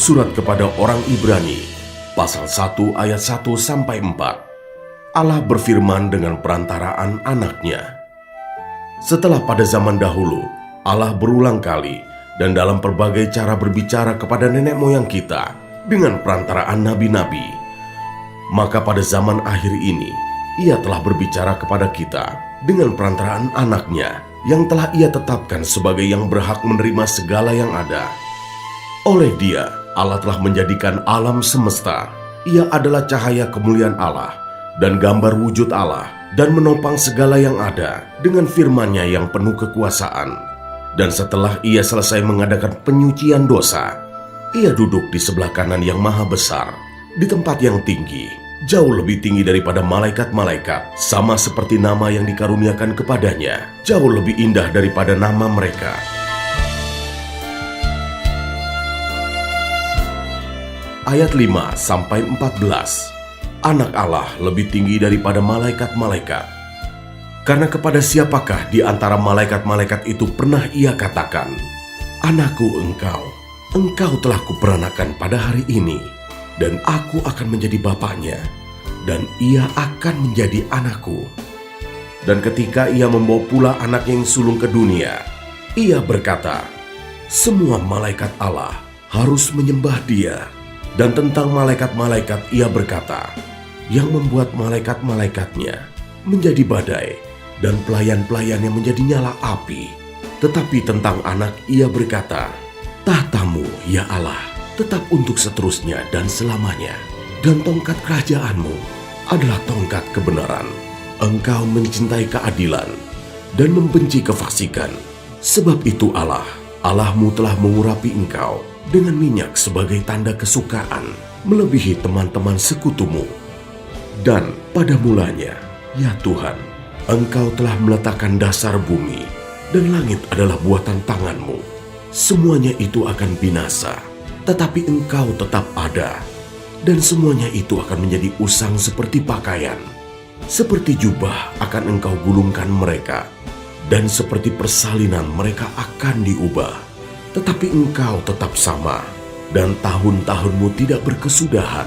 Surat kepada orang Ibrani, pasal 1 ayat 1-4. Allah berfirman dengan perantaraan anaknya. Setelah pada zaman dahulu, Allah berulang kali dan dalam berbagai cara berbicara kepada nenek moyang kita dengan perantaraan nabi-nabi. Maka pada zaman akhir ini, Ia telah berbicara kepada kita dengan perantaraan anaknya yang telah Ia tetapkan sebagai yang berhak menerima segala yang ada. Oleh Dia, Allah telah menjadikan alam semesta. Ia adalah cahaya kemuliaan Allah dan gambar wujud Allah dan menopang segala yang ada dengan firman-Nya yang penuh kekuasaan. Dan setelah Ia selesai mengadakan penyucian dosa, Ia duduk di sebelah kanan yang maha besar, di tempat yang tinggi, jauh lebih tinggi daripada malaikat-malaikat, sama seperti nama yang dikaruniakan kepadanya, jauh lebih indah daripada nama mereka. Ayat 5-14. Anak Allah lebih tinggi daripada malaikat-malaikat. Karena kepada siapakah di antara malaikat-malaikat itu pernah Ia katakan, "Anakku engkau telah kuperanakan pada hari ini, dan aku akan menjadi bapaknya, dan ia akan menjadi anakku." Dan ketika Ia membawa pula anaknya yang sulung ke dunia, Ia berkata, "Semua malaikat Allah harus menyembah Dia." Dan tentang malaikat-malaikat Ia berkata, "Yang membuat malaikat-malaikatnya menjadi badai, dan pelayan-pelayannya menjadi nyala api." Tetapi tentang anak Ia berkata, "Tahtamu, ya Allah, tetap untuk seterusnya dan selamanya, dan tongkat kerajaanmu adalah tongkat kebenaran. Engkau mencintai keadilan dan membenci kefasikan. Sebab itu Allahmu telah mengurapi engkau dengan minyak sebagai tanda kesukaan, melebihi teman-teman sekutumu. Dan pada mulanya, ya Tuhan, Engkau telah meletakkan dasar bumi, dan langit adalah buatan tangan-Mu. Semuanya itu akan binasa, tetapi Engkau tetap ada, dan semuanya itu akan menjadi usang seperti pakaian. Seperti jubah akan Engkau gulungkan mereka, dan seperti persalinan mereka akan diubah. Tetapi Engkau tetap sama, dan tahun-tahunmu tidak berkesudahan.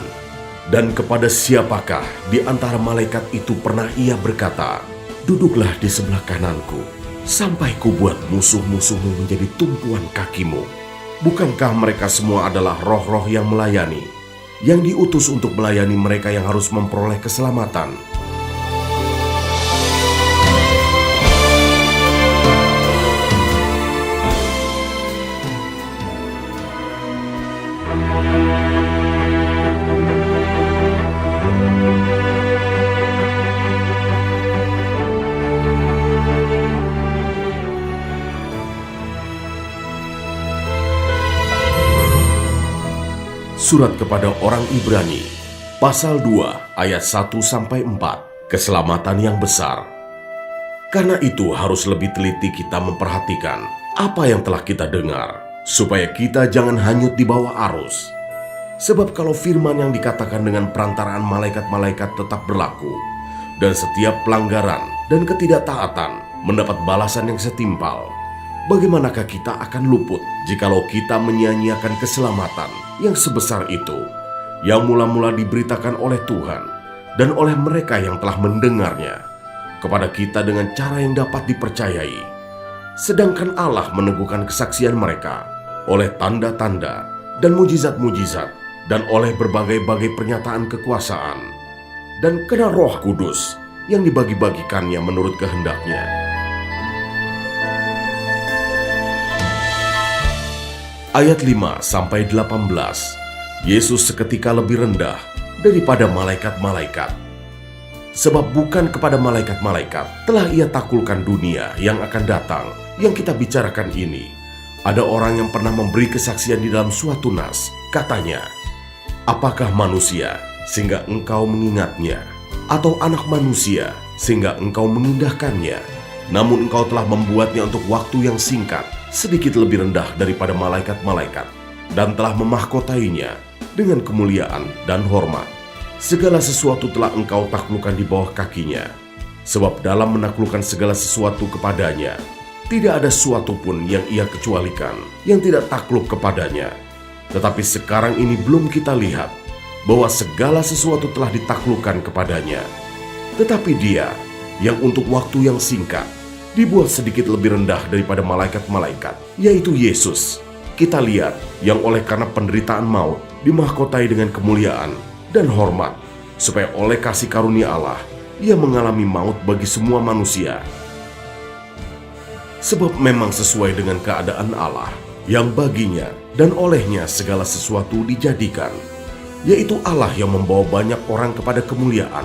Dan kepada siapakah di antara malaikat itu pernah Ia berkata, 'Duduklah di sebelah kananku, sampai kubuat musuh-musuhmu menjadi tumpuan kakimu'? Bukankah mereka semua adalah roh-roh yang melayani, yang diutus untuk melayani mereka yang harus memperoleh keselamatan?" Surat kepada orang Ibrani, pasal 2 ayat 1-4. Keselamatan yang besar. Karena itu harus lebih teliti kita memperhatikan apa yang telah kita dengar, supaya kita jangan hanyut di bawah arus. Sebab kalau firman yang dikatakan dengan perantaraan malaikat-malaikat tetap berlaku, dan setiap pelanggaran dan ketidaktaatan mendapat balasan yang setimpal, bagaimanakah kita akan luput jikalau kita menyia-nyiakan keselamatan yang sebesar itu, yang mula-mula diberitakan oleh Tuhan dan oleh mereka yang telah mendengarnya kepada kita dengan cara yang dapat dipercayai, sedangkan Allah meneguhkan kesaksian mereka oleh tanda-tanda dan mujizat-mujizat dan oleh berbagai-bagai pernyataan kekuasaan, dan karena Roh Kudus yang dibagi-bagikannya menurut kehendaknya. Ayat 5-18. Yesus seketika lebih rendah daripada malaikat-malaikat. Sebab bukan kepada malaikat-malaikat telah Ia taklukkan dunia yang akan datang. Yang kita bicarakan ini, ada orang yang pernah memberi kesaksian di dalam suatu nas. Katanya, "Apakah manusia sehingga engkau mengingatnya, atau anak manusia sehingga engkau mengindahkannya? Namun engkau telah membuatnya untuk waktu yang singkat, sedikit lebih rendah daripada malaikat-malaikat, dan telah memahkotainya dengan kemuliaan dan hormat. Segala sesuatu telah engkau taklukkan di bawah kakinya. Sebab dalam menaklukkan segala sesuatu kepadanya, tidak ada sesuatu pun yang Ia kecualikan yang tidak takluk kepadanya. Tetapi sekarang ini belum kita lihat bahwa segala sesuatu telah ditaklukkan kepadanya. Tetapi Dia yang untuk waktu yang singkat dibuat sedikit lebih rendah daripada malaikat-malaikat, yaitu Yesus, kita lihat yang oleh karena penderitaan maut dimahkotai dengan kemuliaan dan hormat, supaya oleh kasih karunia Allah Ia mengalami maut bagi semua manusia. Sebab memang sesuai dengan keadaan Allah, yang baginya dan olehnya segala sesuatu dijadikan, yaitu Allah yang membawa banyak orang kepada kemuliaan,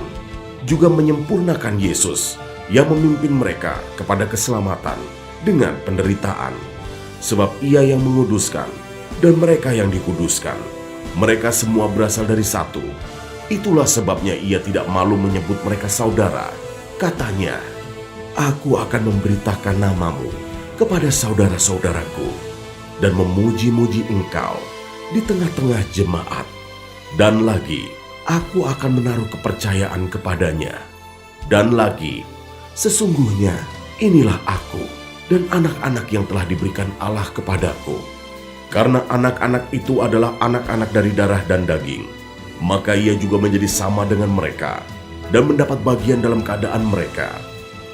juga menyempurnakan Yesus yang memimpin mereka kepada keselamatan dengan penderitaan. Sebab Ia yang menguduskan dan mereka yang dikuduskan, mereka semua berasal dari satu. Itulah sebabnya Ia tidak malu menyebut mereka saudara. Katanya, "Aku akan memberitakan namamu kepada saudara-saudaraku dan memuji-muji Engkau di tengah-tengah jemaat. Dan lagi, aku akan menaruh kepercayaan kepadanya. Dan lagi, sesungguhnya inilah aku dan anak-anak yang telah diberikan Allah kepadaku. Karena anak-anak itu adalah anak-anak dari darah dan daging, maka Ia juga menjadi sama dengan mereka dan mendapat bagian dalam keadaan mereka,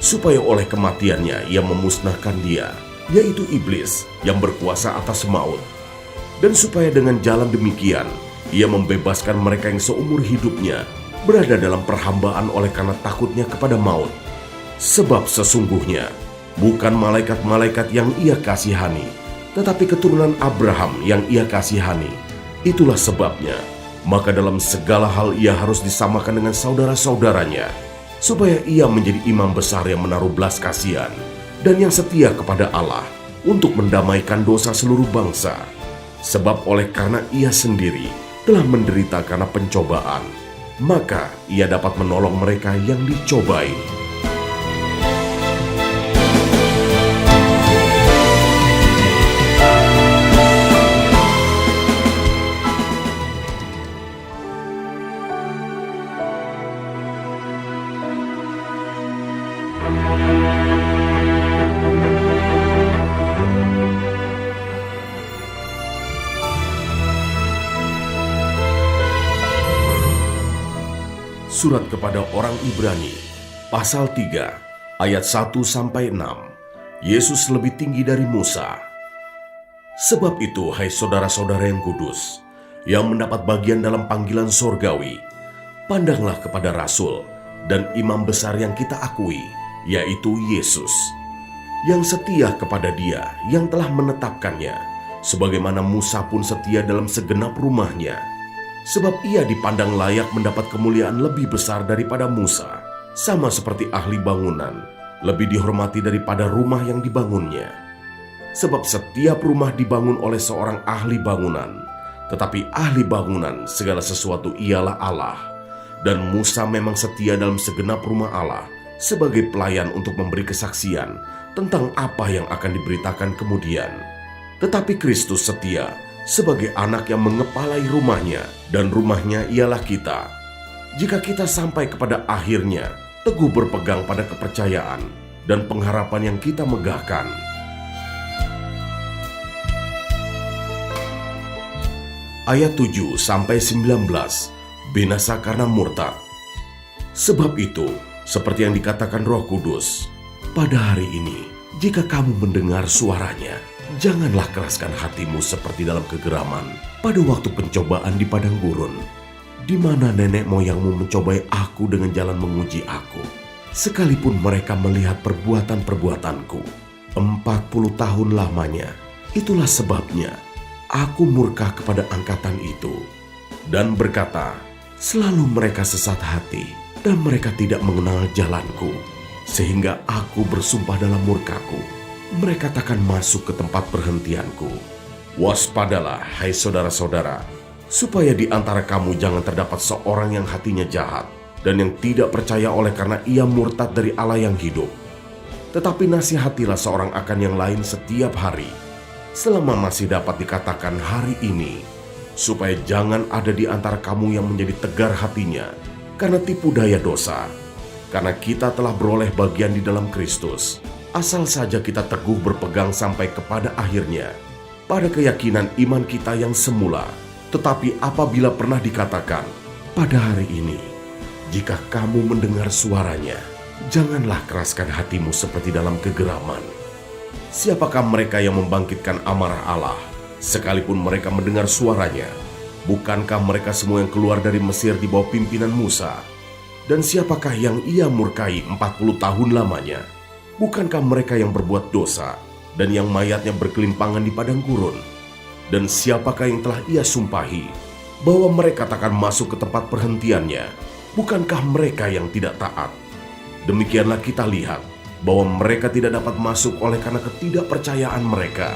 supaya oleh kematiannya Ia memusnahkan dia, yaitu iblis yang berkuasa atas maut, dan supaya dengan jalan demikian Ia membebaskan mereka yang seumur hidupnya berada dalam perhambaan oleh karena takutnya kepada maut. Sebab sesungguhnya bukan malaikat-malaikat yang Ia kasihani, tetapi keturunan Abraham yang Ia kasihani. Itulah sebabnya, maka dalam segala hal Ia harus disamakan dengan saudara-saudaranya, supaya Ia menjadi imam besar yang menaruh belas kasihan dan yang setia kepada Allah untuk mendamaikan dosa seluruh bangsa. Sebab oleh karena Ia sendiri telah menderita karena pencobaan, maka Ia dapat menolong mereka yang dicobai." Surat kepada orang Ibrani, pasal 3, ayat 1-6. Yesus lebih tinggi dari Musa. Sebab itu, hai saudara-saudara yang kudus, yang mendapat bagian dalam panggilan sorgawi, pandanglah kepada Rasul dan Imam besar yang kita akui, yaitu Yesus, yang setia kepada Dia yang telah menetapkannya, sebagaimana Musa pun setia dalam segenap rumahnya. Sebab Ia dipandang layak mendapat kemuliaan lebih besar daripada Musa, sama seperti ahli bangunan, lebih dihormati daripada rumah yang dibangunnya. Sebab setiap rumah dibangun oleh seorang ahli bangunan, tetapi ahli bangunan segala sesuatu ialah Allah. Dan Musa memang setia dalam segenap rumah Allah, sebagai pelayan untuk memberi kesaksian tentang apa yang akan diberitakan kemudian. Tetapi Kristus setia sebagai anak yang mengepalai rumahnya, dan rumahnya ialah kita. Jika kita sampai kepada akhirnya, teguh berpegang pada kepercayaan dan pengharapan yang kita megahkan. Ayat 7-19, binasa karena murtad. Sebab itu, seperti yang dikatakan Roh Kudus, pada hari ini, jika kamu mendengar suaranya, janganlah keraskan hatimu seperti dalam kegeraman pada waktu pencobaan di padang gurun, di mana nenek moyangmu mencobai aku dengan jalan menguji aku, sekalipun mereka melihat perbuatan-perbuatanku 40 tahun lamanya. Itulah sebabnya aku murka kepada angkatan itu dan berkata, selalu mereka sesat hati dan mereka tidak mengenal jalanku, sehingga aku bersumpah dalam murkaku, mereka takkan masuk ke tempat perhentianku. Waspadalah, hai saudara-saudara, supaya di antara kamu jangan terdapat seorang yang hatinya jahat dan yang tidak percaya oleh karena ia murtad dari Allah yang hidup. Tetapi nasihatilah seorang akan yang lain setiap hari, selama masih dapat dikatakan hari ini, supaya jangan ada di antara kamu yang menjadi tegar hatinya karena tipu daya dosa. Karena kita telah beroleh bagian di dalam Kristus, asal saja kita teguh berpegang sampai kepada akhirnya. pada keyakinan iman kita yang semula. Tetapi apabila pernah dikatakan, pada hari ini, jika kamu mendengar suaranya, janganlah keraskan hatimu seperti dalam kegeraman. Siapakah mereka yang membangkitkan amarah Allah, sekalipun mereka mendengar suaranya? Bukankah mereka semua yang keluar dari Mesir di bawah pimpinan Musa? Dan siapakah yang ia murkai 40 tahun lamanya? Bukankah mereka yang berbuat dosa dan yang mayatnya berkelimpangan di padang gurun? Dan siapakah yang telah ia sumpahi bahwa mereka takkan masuk ke tempat perhentiannya? Bukankah mereka yang tidak taat? Demikianlah kita lihat bahwa mereka tidak dapat masuk oleh karena ketidakpercayaan mereka.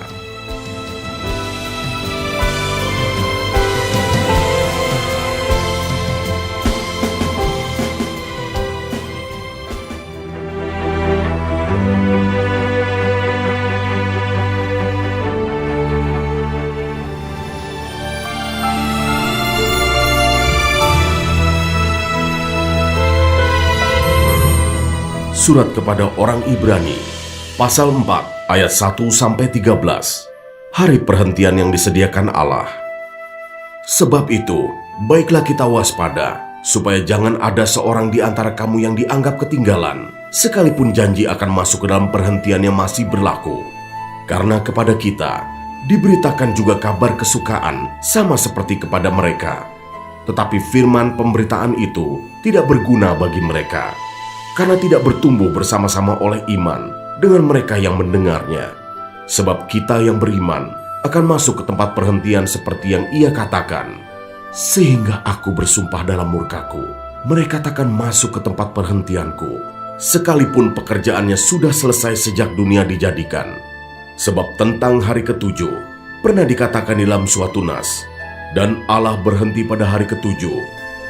Surat kepada orang Ibrani, pasal 4, ayat 1-13. Hari perhentian yang disediakan Allah. Sebab itu, baiklah kita waspada, supaya jangan ada seorang di antara kamu yang dianggap ketinggalan, sekalipun janji akan masuk ke dalam perhentian yang masih berlaku. Karena kepada kita, diberitakan juga kabar kesukaan, sama seperti kepada mereka. Tetapi firman pemberitaan itu tidak berguna bagi mereka, karena tidak bertumbuh bersama-sama oleh iman dengan mereka yang mendengarnya. Sebab kita yang beriman akan masuk ke tempat perhentian seperti yang ia katakan. Sehingga aku bersumpah dalam murkaku, mereka takkan masuk ke tempat perhentianku, sekalipun pekerjaannya sudah selesai sejak dunia dijadikan. Sebab tentang hari ketujuh, pernah dikatakan dalam suatu nas, dan Allah berhenti pada hari ketujuh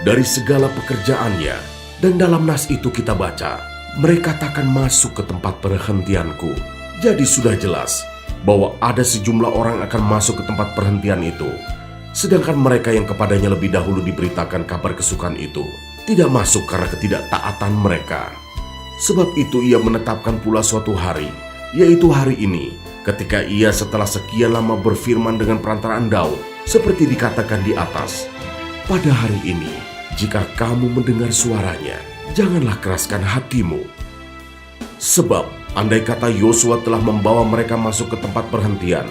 dari segala pekerjaannya. Dan dalam nas itu kita baca, mereka takkan masuk ke tempat perhentianku. Jadi sudah jelas bahwa ada sejumlah orang akan masuk ke tempat perhentian itu, sedangkan mereka yang kepadanya lebih dahulu diberitakan kabar kesukaan itu tidak masuk karena ketidaktaatan mereka. Sebab itu ia menetapkan pula suatu hari, yaitu hari ini, ketika ia setelah sekian lama berfirman dengan perantaraan Daud, seperti dikatakan di atas, pada hari ini, jika kamu mendengar suaranya, janganlah keraskan hatimu. Sebab, andai kata Yosua telah membawa mereka masuk ke tempat perhentian,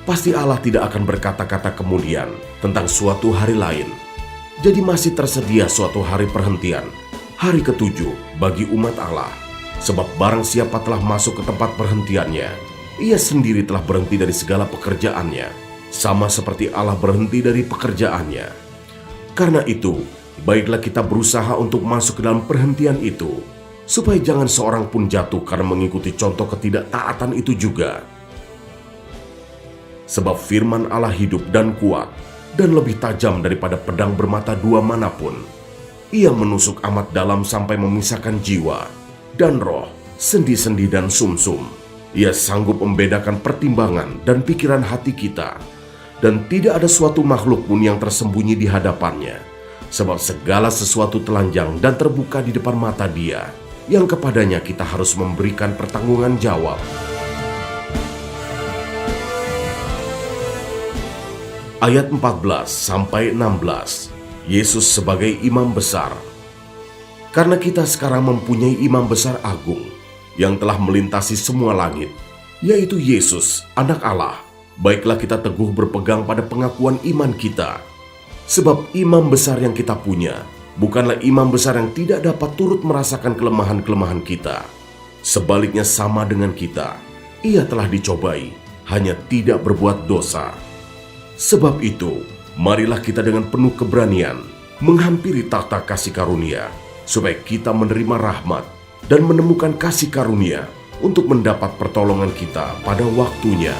pasti Allah tidak akan berkata-kata kemudian tentang suatu hari lain. Jadi masih tersedia suatu hari perhentian, hari ketujuh bagi umat Allah. Sebab barang siapa telah masuk ke tempat perhentiannya, ia sendiri telah berhenti dari segala pekerjaannya, sama seperti Allah berhenti dari pekerjaannya. Karena itu, baiklah kita berusaha untuk masuk ke dalam perhentian itu, supaya jangan seorang pun jatuh karena mengikuti contoh ketidaktaatan itu juga. Sebab firman Allah hidup dan kuat, dan lebih tajam daripada pedang bermata dua manapun. Ia menusuk amat dalam sampai memisahkan jiwa dan roh, sendi-sendi dan sumsum. Ia sanggup membedakan pertimbangan dan pikiran hati kita, dan tidak ada suatu makhluk pun yang tersembunyi di hadapannya. Sebab segala sesuatu telanjang dan terbuka di depan mata Dia, yang kepadanya kita harus memberikan pertanggungan jawab. Ayat 14-16, Yesus sebagai imam besar. Karena kita sekarang mempunyai imam besar agung, yang telah melintasi semua langit, yaitu Yesus, Anak Allah, baiklah kita teguh berpegang pada pengakuan iman kita. Sebab imam besar yang kita punya bukanlah imam besar yang tidak dapat turut merasakan kelemahan-kelemahan kita. Sebaliknya sama dengan kita, ia telah dicobai, hanya tidak berbuat dosa. Sebab itu, marilah kita dengan penuh keberanian menghampiri takhta kasih karunia, supaya kita menerima rahmat dan menemukan kasih karunia untuk mendapat pertolongan kita pada waktunya.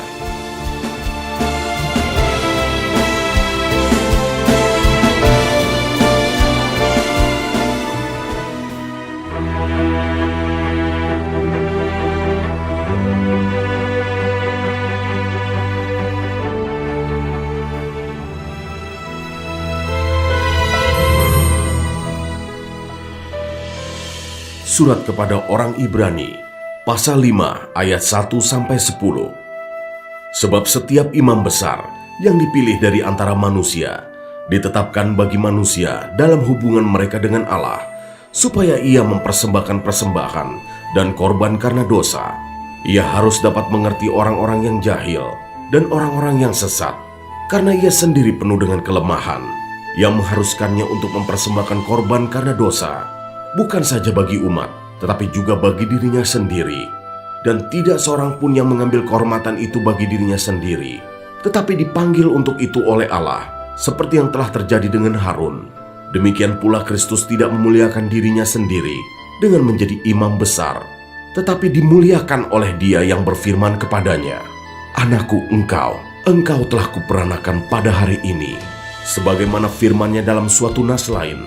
Surat kepada orang Ibrani, pasal 5 ayat 1-10. Sebab setiap imam besar yang dipilih dari antara manusia ditetapkan bagi manusia dalam hubungan mereka dengan Allah, supaya ia mempersembahkan persembahan dan korban karena dosa. Ia harus dapat mengerti orang-orang yang jahil dan orang-orang yang sesat, karena ia sendiri penuh dengan kelemahan, yang mengharuskannya untuk mempersembahkan korban karena dosa, bukan saja bagi umat, tetapi juga bagi dirinya sendiri. Dan tidak seorang pun yang mengambil kehormatan itu bagi dirinya sendiri, tetapi dipanggil untuk itu oleh Allah, seperti yang telah terjadi dengan Harun. Demikian pula Kristus tidak memuliakan dirinya sendiri dengan menjadi imam besar, tetapi dimuliakan oleh Dia yang berfirman kepadanya, "Anakku, engkau telah kuperanakan pada hari ini." Sebagaimana firman-Nya dalam suatu nas lain,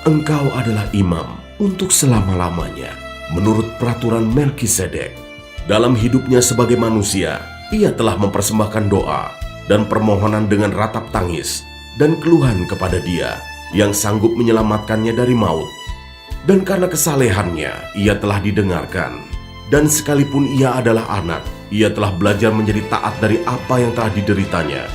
"Engkau adalah imam untuk selama-lamanya, menurut peraturan Melkisedek." Dalam hidupnya sebagai manusia, ia telah mempersembahkan doa dan permohonan dengan ratap tangis dan keluhan kepada Dia yang sanggup menyelamatkannya dari maut. Dan karena kesalehannya, ia telah didengarkan. Dan sekalipun ia adalah anak, ia telah belajar menjadi taat dari apa yang telah dideritanya.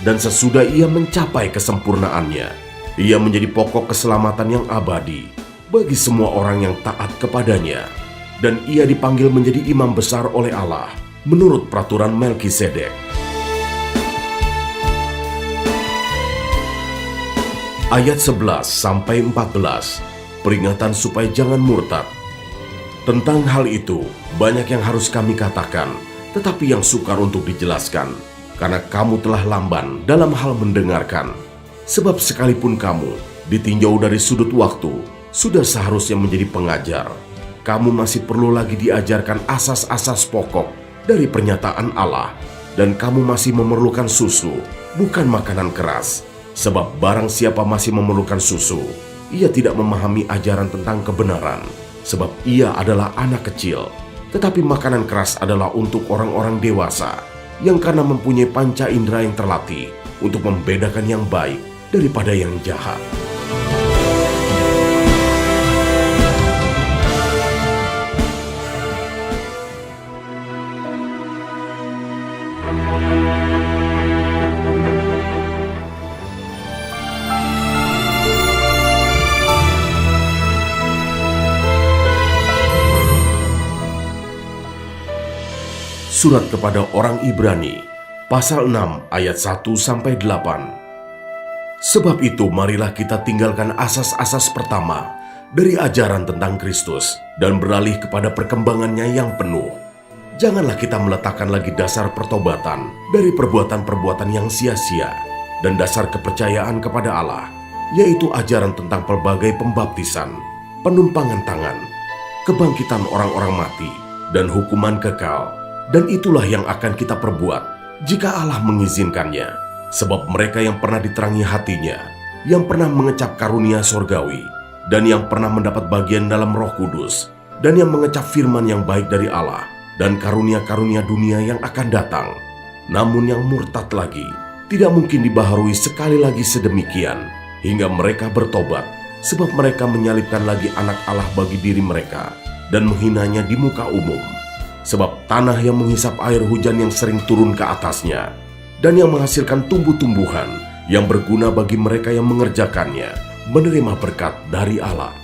Dan sesudah ia mencapai kesempurnaannya, ia menjadi pokok keselamatan yang abadi bagi semua orang yang taat kepadanya. Dan ia dipanggil menjadi imam besar oleh Allah menurut peraturan Melkisedek. Ayat 11-14, peringatan supaya jangan murtad. Tentang hal itu, banyak yang harus kami katakan, tetapi yang sukar untuk dijelaskan, karena kamu telah lamban dalam hal mendengarkan. Sebab sekalipun kamu ditinjau dari sudut waktu, sudah seharusnya menjadi pengajar. Kamu masih perlu lagi diajarkan asas-asas pokok dari pernyataan Allah, dan kamu masih memerlukan susu, bukan makanan keras. Sebab barang siapa masih memerlukan susu, ia tidak memahami ajaran tentang kebenaran, sebab ia adalah anak kecil. Tetapi makanan keras adalah untuk orang-orang dewasa, yang karena mempunyai panca indera yang terlatih untuk membedakan yang baik daripada yang jahat. Surat kepada orang Ibrani, pasal 6 ayat 1-8. Sebab itu marilah kita tinggalkan asas-asas pertama dari ajaran tentang Kristus dan beralih kepada perkembangannya yang penuh. Janganlah kita meletakkan lagi dasar pertobatan dari perbuatan-perbuatan yang sia-sia dan dasar kepercayaan kepada Allah, yaitu ajaran tentang pelbagai pembaptisan, penumpangan tangan, kebangkitan orang-orang mati, dan hukuman kekal. Dan itulah yang akan kita perbuat jika Allah mengizinkannya. Sebab mereka yang pernah diterangi hatinya, yang pernah mengecap karunia sorgawi, dan yang pernah mendapat bagian dalam Roh Kudus, dan yang mengecap firman yang baik dari Allah, dan karunia-karunia dunia yang akan datang. Namun yang murtad lagi, tidak mungkin dibaharui sekali lagi sedemikian, hingga mereka bertobat, sebab mereka menyalibkan lagi anak Allah bagi diri mereka, dan menghinanya di muka umum. Sebab tanah yang menghisap air hujan yang sering turun ke atasnya, dan yang menghasilkan tumbuh-tumbuhan yang berguna bagi mereka yang mengerjakannya, menerima berkat dari Allah.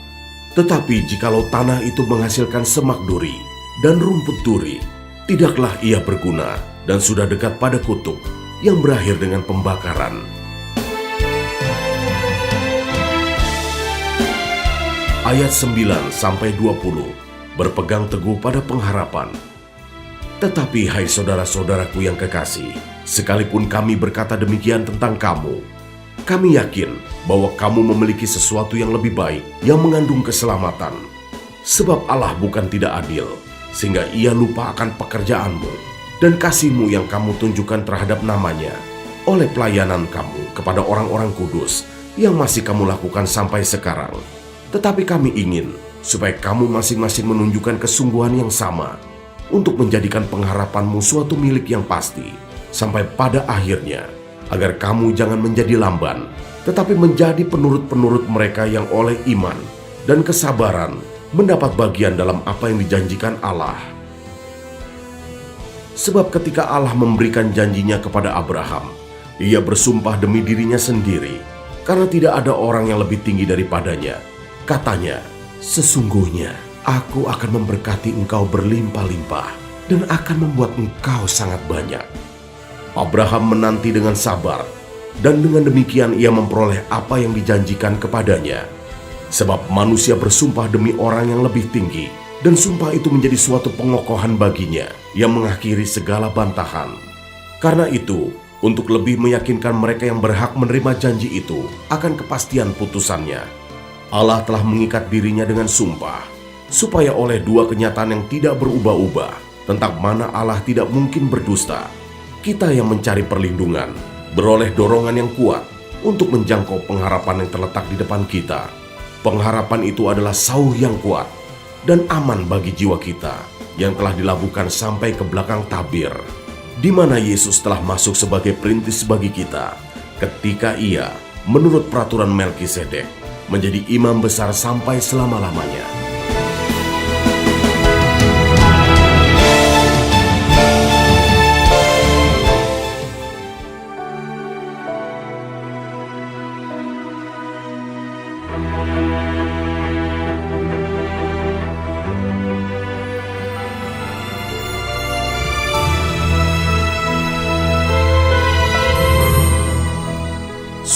Tetapi jikalau tanah itu menghasilkan semak duri dan rumput duri, tidaklah ia berguna dan sudah dekat pada kutuk yang berakhir dengan pembakaran. Ayat 9-20, berpegang teguh pada pengharapan. Tetapi hai saudara-saudaraku yang kekasih, sekalipun kami berkata demikian tentang kamu, kami yakin bahwa kamu memiliki sesuatu yang lebih baik yang mengandung keselamatan. Sebab Allah bukan tidak adil, sehingga ia lupa akan pekerjaanmu dan kasihmu yang kamu tunjukkan terhadap namanya oleh pelayanan kamu kepada orang-orang kudus yang masih kamu lakukan sampai sekarang. Tetapi kami ingin supaya kamu masing-masing menunjukkan kesungguhan yang sama untuk menjadikan pengharapanmu suatu milik yang pasti sampai pada akhirnya, agar kamu jangan menjadi lamban, tetapi menjadi penurut-penurut mereka yang oleh iman dan kesabaran mendapat bagian dalam apa yang dijanjikan Allah. Sebab ketika Allah memberikan janjinya kepada Abraham, ia bersumpah demi dirinya sendiri, karena tidak ada orang yang lebih tinggi daripadanya. Katanya, sesungguhnya aku akan memberkati engkau berlimpah-limpah dan akan membuat engkau sangat banyak. Abraham menanti dengan sabar, dan dengan demikian ia memperoleh apa yang dijanjikan kepadanya. Sebab manusia bersumpah demi orang yang lebih tinggi, dan sumpah itu menjadi suatu pengokohan baginya yang mengakhiri segala bantahan. Karena itu, untuk lebih meyakinkan mereka yang berhak menerima janji itu akan kepastian putusannya, Allah telah mengikat dirinya dengan sumpah, supaya oleh dua kenyataan yang tidak berubah-ubah tentang mana Allah tidak mungkin berdusta, kita yang mencari perlindungan beroleh dorongan yang kuat untuk menjangkau pengharapan yang terletak di depan kita. Pengharapan itu adalah sauh yang kuat dan aman bagi jiwa kita yang telah dilabuhkan sampai ke belakang tabir, di mana Yesus telah masuk sebagai perintis bagi kita ketika ia, menurut peraturan Melkisedek, menjadi imam besar sampai selama-lamanya.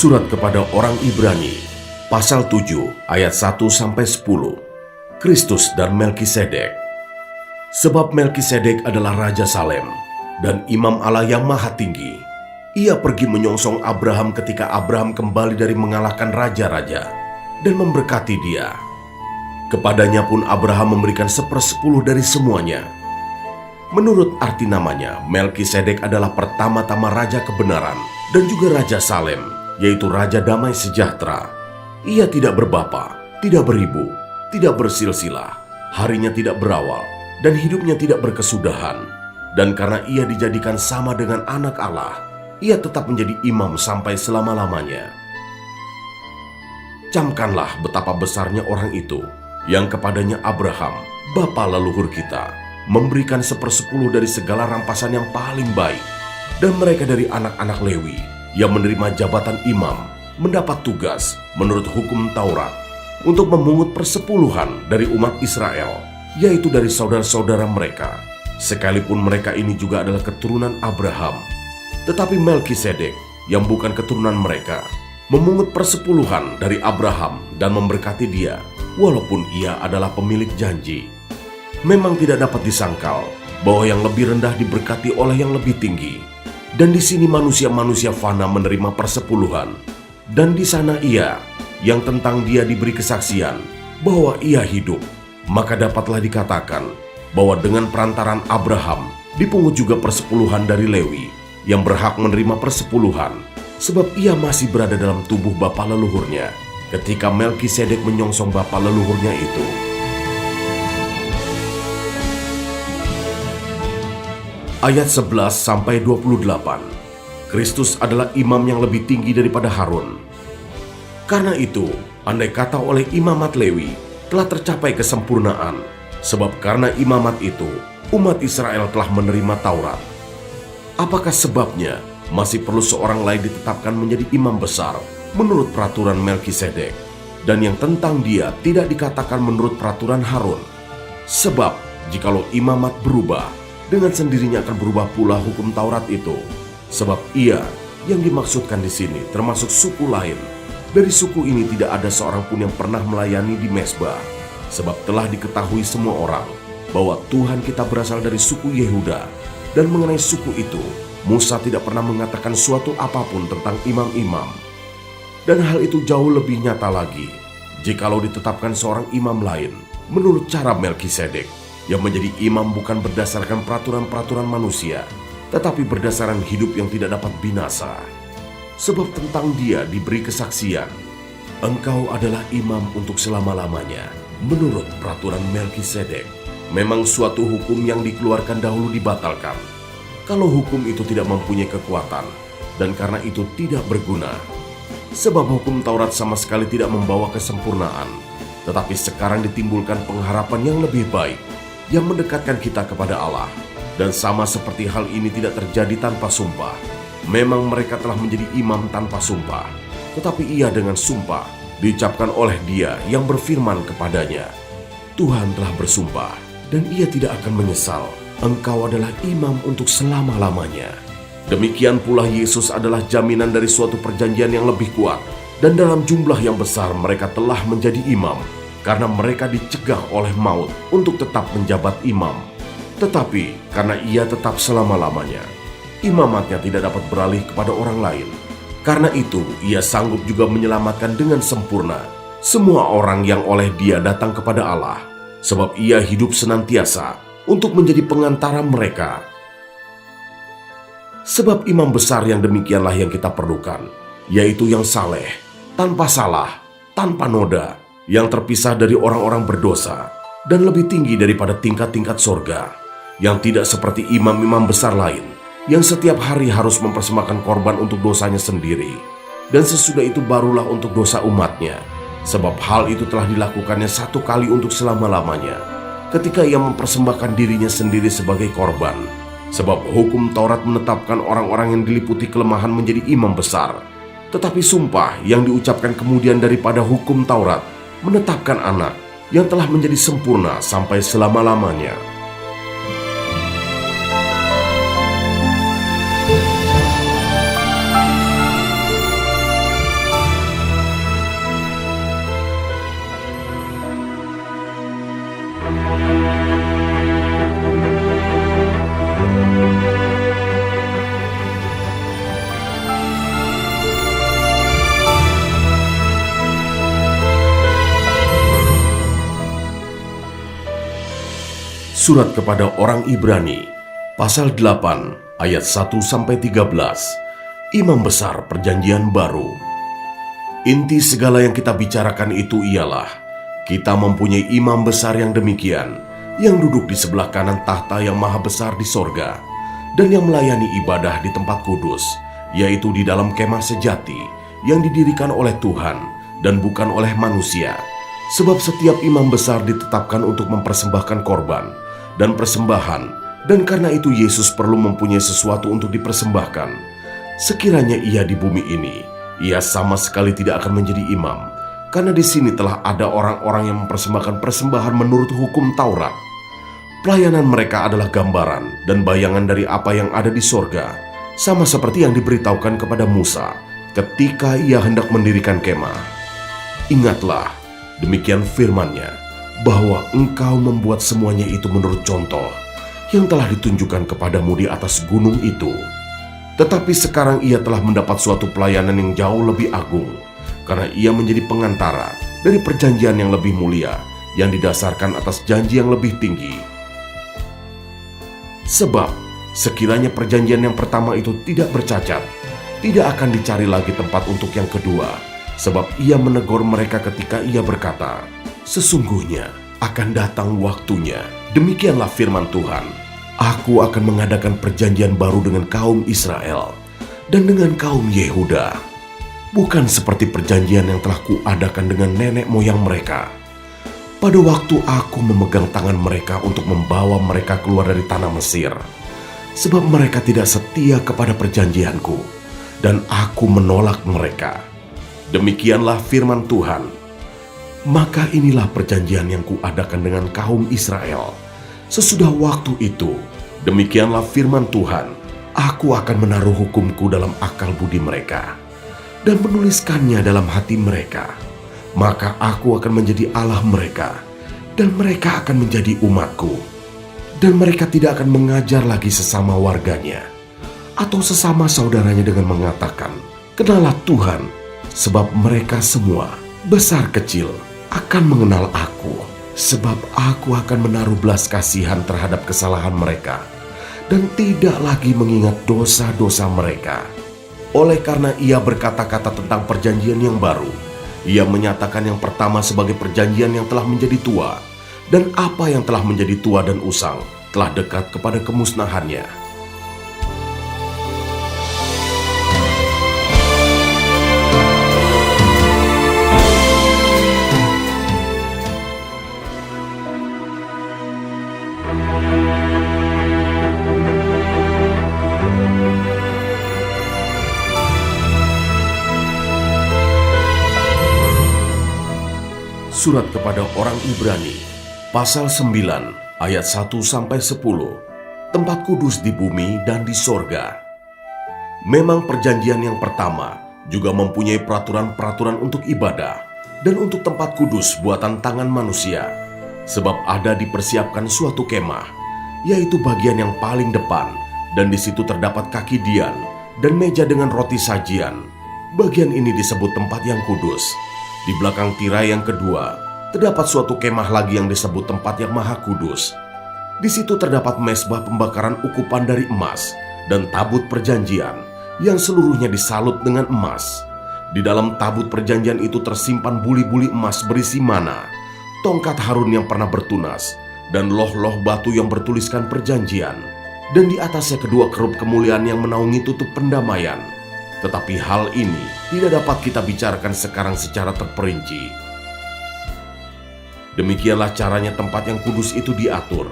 Surat kepada orang Ibrani, pasal 7, ayat 1-10. Kristus dan Melkisedek. Sebab Melkisedek adalah Raja Salem dan Imam Allah yang Maha Tinggi. Ia pergi menyongsong Abraham ketika Abraham kembali dari mengalahkan raja-raja dan memberkati dia. Kepadanya pun Abraham memberikan 1/10 dari semuanya. Menurut arti namanya, Melkisedek adalah pertama-tama Raja Kebenaran dan juga Raja Salem, yaitu Raja Damai Sejahtera. Ia tidak berbapa, tidak beribu, tidak bersilsilah, harinya tidak berawal, dan hidupnya tidak berkesudahan. Dan karena ia dijadikan sama dengan anak Allah, ia tetap menjadi imam sampai selama-lamanya. Camkanlah betapa besarnya orang itu, yang kepadanya Abraham, bapa leluhur kita, memberikan 1/10 dari segala rampasan yang paling baik. Dan mereka dari anak-anak Lewi, yang menerima jabatan imam, mendapat tugas menurut hukum Taurat untuk memungut persepuluhan dari umat Israel, yaitu dari saudara-saudara mereka, sekalipun mereka ini juga adalah keturunan Abraham. Tetapi Melkisedek, yang bukan keturunan mereka, memungut persepuluhan dari Abraham dan memberkati dia, walaupun ia adalah pemilik janji. Memang tidak dapat disangkal bahwa yang lebih rendah diberkati oleh yang lebih tinggi. Dan di sini manusia-manusia fana menerima persepuluhan, dan di sana ia, yang tentang dia diberi kesaksian bahwa ia hidup. Maka dapatlah dikatakan bahwa dengan perantaran Abraham dipungut juga persepuluhan dari Lewi, yang berhak menerima persepuluhan, sebab ia masih berada dalam tubuh bapa leluhurnya ketika Melkisedek menyongsong bapa leluhurnya itu. Ayat 11-28. Kristus adalah imam yang lebih tinggi daripada Harun. Karena itu, andai kata oleh imamat Lewi telah tercapai kesempurnaan, sebab karena imamat itu, umat Israel telah menerima Taurat. Apakah sebabnya masih perlu seorang lain ditetapkan menjadi imam besar menurut peraturan Melkisedek, dan yang tentang dia tidak dikatakan menurut peraturan Harun? Sebab, jikalau imamat berubah, dengan sendirinya akan berubah pula hukum Taurat itu. Sebab ia yang dimaksudkan di sini termasuk suku lain. Dari suku ini tidak ada seorang pun yang pernah melayani di mezbah. Sebab telah diketahui semua orang bahwa Tuhan kita berasal dari suku Yehuda. Dan mengenai suku itu, Musa tidak pernah mengatakan suatu apapun tentang imam-imam. Dan hal itu jauh lebih nyata lagi jikalau ditetapkan seorang imam lain menurut cara Melkisedek, yang menjadi imam bukan berdasarkan peraturan-peraturan manusia, tetapi berdasarkan hidup yang tidak dapat binasa. Sebab tentang dia diberi kesaksian, engkau adalah imam untuk selama-lamanya, menurut peraturan Melkisedek. Memang suatu hukum yang dikeluarkan dahulu dibatalkan, kalau hukum itu tidak mempunyai kekuatan, dan karena itu tidak berguna. Sebab hukum Taurat sama sekali tidak membawa kesempurnaan, tetapi sekarang ditimbulkan pengharapan yang lebih baik, yang mendekatkan kita kepada Allah. Dan sama seperti hal ini tidak terjadi tanpa sumpah. Memang mereka telah menjadi imam tanpa sumpah, tetapi ia dengan sumpah diucapkan oleh Dia yang berfirman kepadanya, Tuhan telah bersumpah, dan ia tidak akan menyesal. Engkau adalah imam untuk selama-lamanya. Demikian pula Yesus adalah jaminan dari suatu perjanjian yang lebih kuat. Dan dalam jumlah yang besar mereka telah menjadi imam, karena mereka dicegah oleh maut untuk tetap menjabat imam. Tetapi karena ia tetap selama-lamanya, imamatnya tidak dapat beralih kepada orang lain. Karena itu ia sanggup juga menyelamatkan dengan sempurna semua orang yang oleh Dia datang kepada Allah, sebab ia hidup senantiasa untuk menjadi pengantara mereka. Sebab imam besar yang demikianlah yang kita perlukan, yaitu yang saleh, tanpa salah, tanpa noda, yang terpisah dari orang-orang berdosa, dan lebih tinggi daripada tingkat-tingkat sorga, yang tidak seperti imam-imam besar lain, yang setiap hari harus mempersembahkan korban untuk dosanya sendiri, dan sesudah itu barulah untuk dosa umatnya, sebab hal itu telah dilakukannya satu kali untuk selama-lamanya, ketika ia mempersembahkan dirinya sendiri sebagai korban. Sebab hukum Taurat menetapkan orang-orang yang diliputi kelemahan menjadi imam besar, tetapi sumpah yang diucapkan kemudian daripada hukum Taurat menetapkan anak yang telah menjadi sempurna sampai selama-lamanya. Surat kepada orang Ibrani, pasal 8, ayat 1-13, Imam Besar Perjanjian Baru. Inti segala yang kita bicarakan itu ialah, kita mempunyai imam besar yang demikian, yang duduk di sebelah kanan tahta yang maha besar di sorga, dan yang melayani ibadah di tempat kudus, yaitu di dalam kemah sejati, yang didirikan oleh Tuhan, dan bukan oleh manusia. Sebab setiap imam besar ditetapkan untuk mempersembahkan korban, dan persembahan, dan karena itu Yesus perlu mempunyai sesuatu untuk dipersembahkan. Sekiranya ia di bumi ini, ia sama sekali tidak akan menjadi imam, karena di sini telah ada orang-orang yang mempersembahkan persembahan menurut hukum Taurat. Pelayanan mereka adalah gambaran dan bayangan dari apa yang ada di sorga, sama seperti yang diberitahukan kepada Musa ketika ia hendak mendirikan kemah. Ingatlah, demikian firman-Nya, bahwa engkau membuat semuanya itu menurut contoh yang telah ditunjukkan kepadamu di atas gunung itu. Tetapi sekarang ia telah mendapat suatu pelayanan yang jauh lebih agung, karena ia menjadi pengantara dari perjanjian yang lebih mulia, yang didasarkan atas janji yang lebih tinggi. Sebab sekiranya perjanjian yang pertama itu tidak bercacat, tidak akan dicari lagi tempat untuk yang kedua, sebab ia menegur mereka ketika ia berkata, sesungguhnya akan datang waktunya, demikianlah firman Tuhan, aku akan mengadakan perjanjian baru dengan kaum Israel dan dengan kaum Yehuda, bukan seperti perjanjian yang telah kuadakan dengan nenek moyang mereka, pada waktu aku memegang tangan mereka untuk membawa mereka keluar dari tanah Mesir, sebab mereka tidak setia kepada perjanjianku, dan aku menolak mereka. Demikianlah firman Tuhan. Maka inilah perjanjian yang kuadakan dengan kaum Israel. Sesudah waktu itu, demikianlah firman Tuhan, aku akan menaruh hukumku dalam akal budi mereka, dan menuliskannya dalam hati mereka. Maka aku akan menjadi Allah mereka, dan mereka akan menjadi umatku. Dan mereka tidak akan mengajar lagi sesama warganya, atau sesama saudaranya dengan mengatakan, kenalah Tuhan, sebab mereka semua, besar kecil, akan mengenal aku, sebab aku akan menaruh belas kasihan terhadap kesalahan mereka, dan tidak lagi mengingat dosa-dosa mereka. Oleh karena ia berkata-kata tentang perjanjian yang baru, ia menyatakan yang pertama sebagai perjanjian yang telah menjadi tua, dan apa yang telah menjadi tua dan usang telah dekat kepada kemusnahannya. Surat kepada orang Ibrani, pasal 9, ayat 1-10. Tempat kudus di bumi dan di sorga. Memang perjanjian yang pertama juga mempunyai peraturan-peraturan untuk ibadah dan untuk tempat kudus buatan tangan manusia. Sebab ada dipersiapkan suatu kemah, yaitu bagian yang paling depan, dan di situ terdapat kaki dian dan meja dengan roti sajian. Bagian ini disebut tempat yang kudus. Di belakang tirai yang kedua, terdapat suatu kemah lagi yang disebut tempat yang maha kudus. Di situ terdapat mezbah pembakaran ukupan dari emas dan tabut perjanjian yang seluruhnya disalut dengan emas. Di dalam tabut perjanjian itu tersimpan buli-buli emas berisi mana, tongkat Harun yang pernah bertunas, dan loh-loh batu yang bertuliskan perjanjian, dan di atasnya kedua kerup kemuliaan yang menaungi tutup pendamaian. Tetapi hal ini tidak dapat kita bicarakan sekarang secara terperinci. Demikianlah caranya tempat yang kudus itu diatur.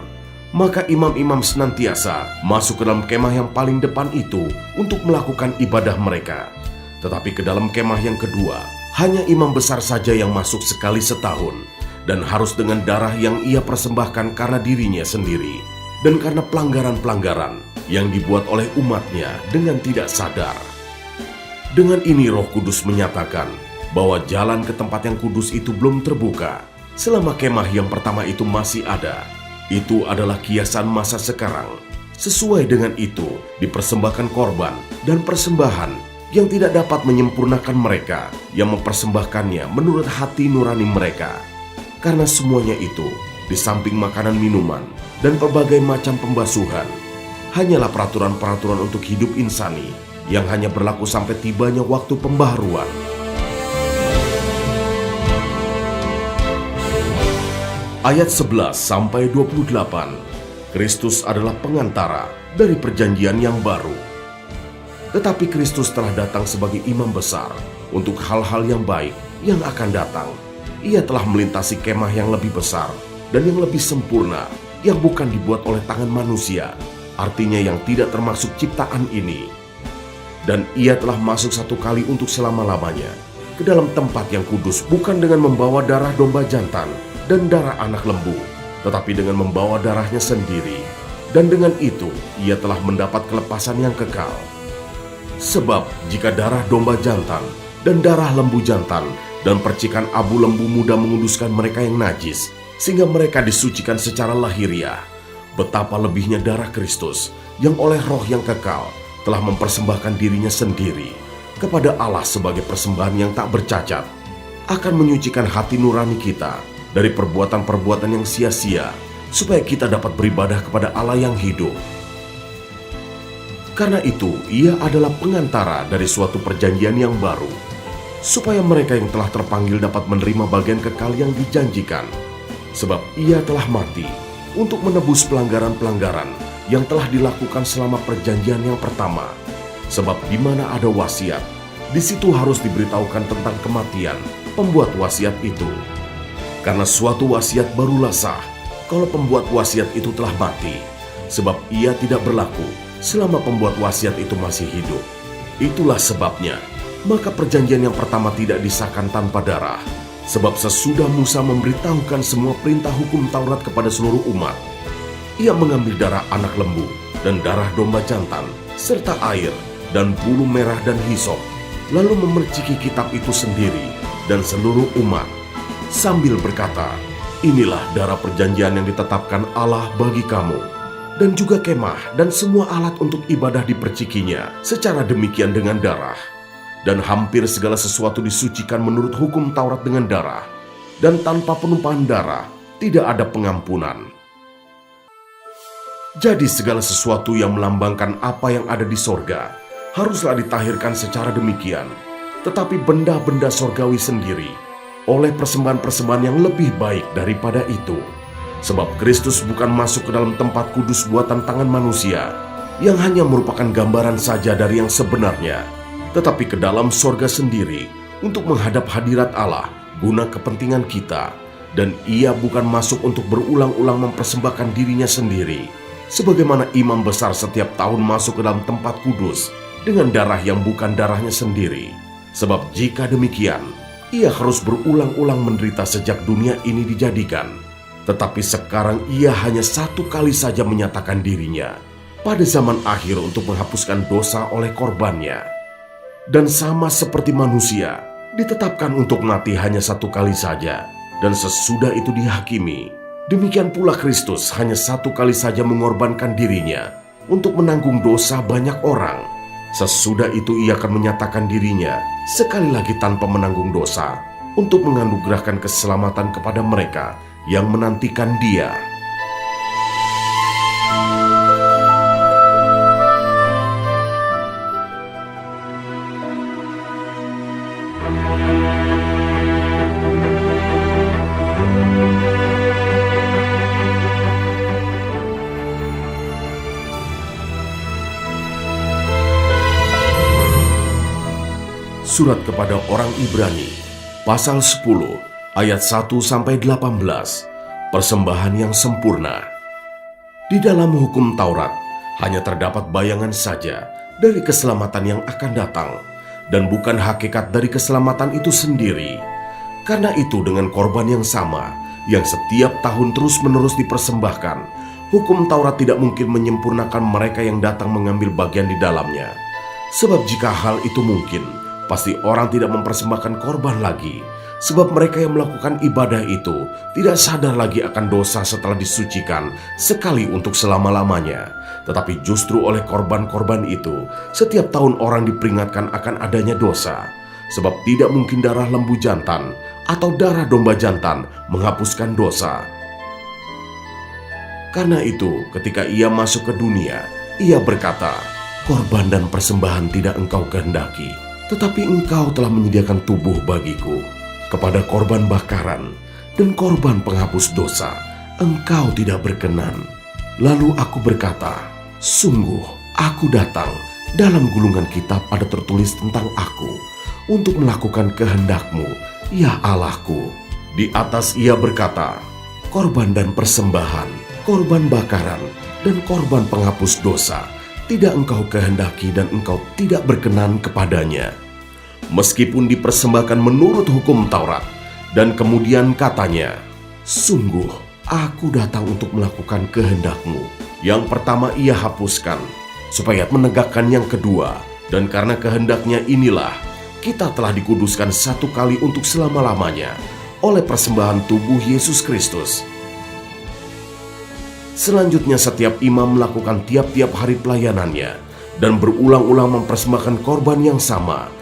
Maka imam-imam senantiasa masuk ke dalam kemah yang paling depan itu untuk melakukan ibadah mereka. Tetapi ke dalam kemah yang kedua, hanya imam besar saja yang masuk sekali setahun, dan harus dengan darah yang ia persembahkan karena dirinya sendiri, dan karena pelanggaran-pelanggaran yang dibuat oleh umatnya dengan tidak sadar. Dengan ini Roh Kudus menyatakan bahwa jalan ke tempat yang kudus itu belum terbuka selama kemah yang pertama itu masih ada. Itu adalah kiasan masa sekarang. Sesuai dengan itu dipersembahkan korban dan persembahan yang tidak dapat menyempurnakan mereka yang mempersembahkannya menurut hati nurani mereka. Karena semuanya itu, di samping makanan minuman dan berbagai macam pembasuhan, hanyalah peraturan-peraturan untuk hidup insani yang hanya berlaku sampai tibanya waktu pembaharuan. Ayat 11-28, Kristus adalah pengantara dari perjanjian yang baru. Tetapi Kristus telah datang sebagai imam besar untuk hal-hal yang baik yang akan datang. Ia telah melintasi kemah yang lebih besar dan yang lebih sempurna, yang bukan dibuat oleh tangan manusia, artinya yang tidak termasuk ciptaan ini. Dan ia telah masuk satu kali untuk selama-lamanya ke dalam tempat yang kudus, bukan dengan membawa darah domba jantan dan darah anak lembu, tetapi dengan membawa darahnya sendiri. Dan dengan itu ia telah mendapat kelepasan yang kekal. Sebab jika darah domba jantan dan darah lembu jantan dan percikan abu lembu muda menguduskan mereka yang najis, sehingga mereka disucikan secara lahiriah, betapa lebihnya darah Kristus yang oleh Roh yang kekal telah mempersembahkan dirinya sendiri kepada Allah sebagai persembahan yang tak bercacat, akan menyucikan hati nurani kita dari perbuatan-perbuatan yang sia-sia, supaya kita dapat beribadah kepada Allah yang hidup. Karena itu, ia adalah pengantara dari suatu perjanjian yang baru, supaya mereka yang telah terpanggil dapat menerima bagian kekal yang dijanjikan. Sebab ia telah mati untuk menebus pelanggaran-pelanggaran yang telah dilakukan selama perjanjian yang pertama. Sebab di mana ada wasiat, di situ harus diberitahukan tentang kematian pembuat wasiat itu. Karena suatu wasiat barulah sah kalau pembuat wasiat itu telah mati, sebab ia tidak berlaku selama pembuat wasiat itu masih hidup. Itulah sebabnya, maka perjanjian yang pertama tidak disahkan tanpa darah. Sebab sesudah Musa memberitahukan semua perintah hukum Taurat kepada seluruh umat, ia mengambil darah anak lembu dan darah domba jantan, serta air dan bulu merah dan hisop, lalu memerciki kitab itu sendiri dan seluruh umat, sambil berkata, "Inilah darah perjanjian yang ditetapkan Allah bagi kamu." Dan juga kemah dan semua alat untuk ibadah dipercikinya secara demikian dengan darah. Dan hampir segala sesuatu disucikan menurut hukum Taurat dengan darah, dan tanpa penumpahan darah tidak ada pengampunan. Jadi segala sesuatu yang melambangkan apa yang ada di sorga haruslah ditahirkan secara demikian, tetapi benda-benda sorgawi sendiri oleh persembahan-persembahan yang lebih baik daripada itu. Sebab Kristus bukan masuk ke dalam tempat kudus buatan tangan manusia, yang hanya merupakan gambaran saja dari yang sebenarnya, tetapi ke dalam sorga sendiri untuk menghadap hadirat Allah guna kepentingan kita. Dan ia bukan masuk untuk berulang-ulang mempersembahkan dirinya sendiri, sebagaimana imam besar setiap tahun masuk ke dalam tempat kudus dengan darah yang bukan darahnya sendiri. Sebab jika demikian, Ia harus berulang-ulang menderita sejak dunia ini dijadikan. Tetapi sekarang ia hanya satu kali saja menyatakan dirinya pada zaman akhir untuk menghapuskan dosa oleh korbannya. Dan sama seperti manusia, ditetapkan untuk mati hanya satu kali saja, dan sesudah itu dihakimi. Demikian pula Kristus hanya satu kali saja mengorbankan dirinya untuk menanggung dosa banyak orang. Sesudah itu ia akan menyatakan dirinya sekali lagi tanpa menanggung dosa untuk menganugerahkan keselamatan kepada mereka yang menantikan Dia. Surat kepada orang Ibrani, pasal 10, ayat 1-18, persembahan yang sempurna. Di dalam hukum Taurat, hanya terdapat bayangan saja dari keselamatan yang akan datang, dan bukan hakikat dari keselamatan itu sendiri. Karena itu dengan korban yang sama, yang setiap tahun terus-menerus dipersembahkan, hukum Taurat tidak mungkin menyempurnakan mereka yang datang mengambil bagian di dalamnya. Sebab jika hal itu mungkin, pasti orang tidak mempersembahkan korban lagi, sebab mereka yang melakukan ibadah itu tidak sadar lagi akan dosa setelah disucikan sekali untuk selama-lamanya. Tetapi justru oleh korban-korban itu, setiap tahun orang diperingatkan akan adanya dosa, sebab tidak mungkin darah lembu jantan atau darah domba jantan menghapuskan dosa. Karena itu, ketika ia masuk ke dunia, ia berkata, "Korban dan persembahan tidak engkau kehendaki, tetapi engkau telah menyediakan tubuh bagiku. Kepada korban bakaran dan korban penghapus dosa, engkau tidak berkenan." Lalu aku berkata, "Sungguh, aku datang. Dalam gulungan kitab ada tertulis tentang aku, untuk melakukan kehendak-Mu, ya Allahku." Di atas ia berkata, "Korban dan persembahan, korban bakaran, dan korban penghapus dosa, tidak engkau kehendaki dan engkau tidak berkenan kepadanya." Meskipun dipersembahkan menurut hukum Taurat, dan kemudian katanya, "Sungguh, aku datang untuk melakukan kehendak-Mu." Yang pertama ia hapuskan, supaya menegakkan yang kedua, dan karena kehendaknya inilah, kita telah dikuduskan satu kali untuk selama-lamanya, oleh persembahan tubuh Yesus Kristus. Selanjutnya setiap imam melakukan tiap-tiap hari pelayanannya, dan berulang-ulang mempersembahkan korban yang sama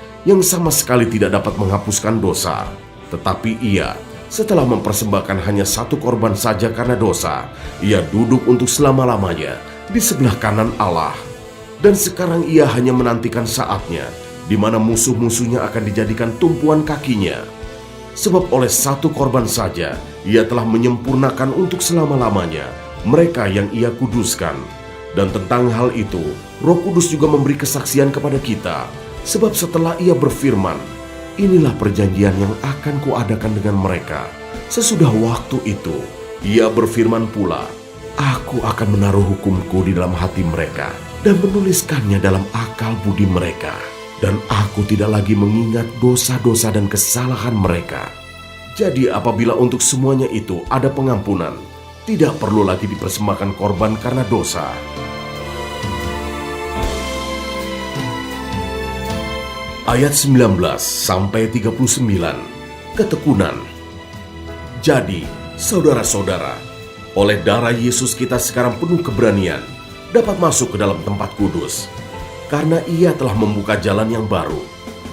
sekali tidak dapat menghapuskan dosa. Tetapi ia, setelah mempersembahkan hanya satu korban saja karena dosa, ia duduk untuk selama-lamanya di sebelah kanan Allah. Dan sekarang ia hanya menantikan saatnya, di mana musuh-musuhnya akan dijadikan tumpuan kakinya. Sebab oleh satu korban saja, ia telah menyempurnakan untuk selama-lamanya mereka yang ia kuduskan. Dan tentang hal itu, Roh Kudus juga memberi kesaksian kepada kita. Sebab setelah ia berfirman, "Inilah perjanjian yang akan kuadakan dengan mereka sesudah waktu itu." Ia berfirman pula, "Aku akan menaruh hukumku di dalam hati mereka dan menuliskannya dalam akal budi mereka. Dan aku tidak lagi mengingat dosa-dosa dan kesalahan mereka." Jadi apabila untuk semuanya itu ada pengampunan, tidak perlu lagi dipersembahkan korban karena dosa. Ayat 19-39, ketekunan. Jadi, saudara-saudara, oleh darah Yesus kita sekarang penuh keberanian dapat masuk ke dalam tempat kudus, karena ia telah membuka jalan yang baru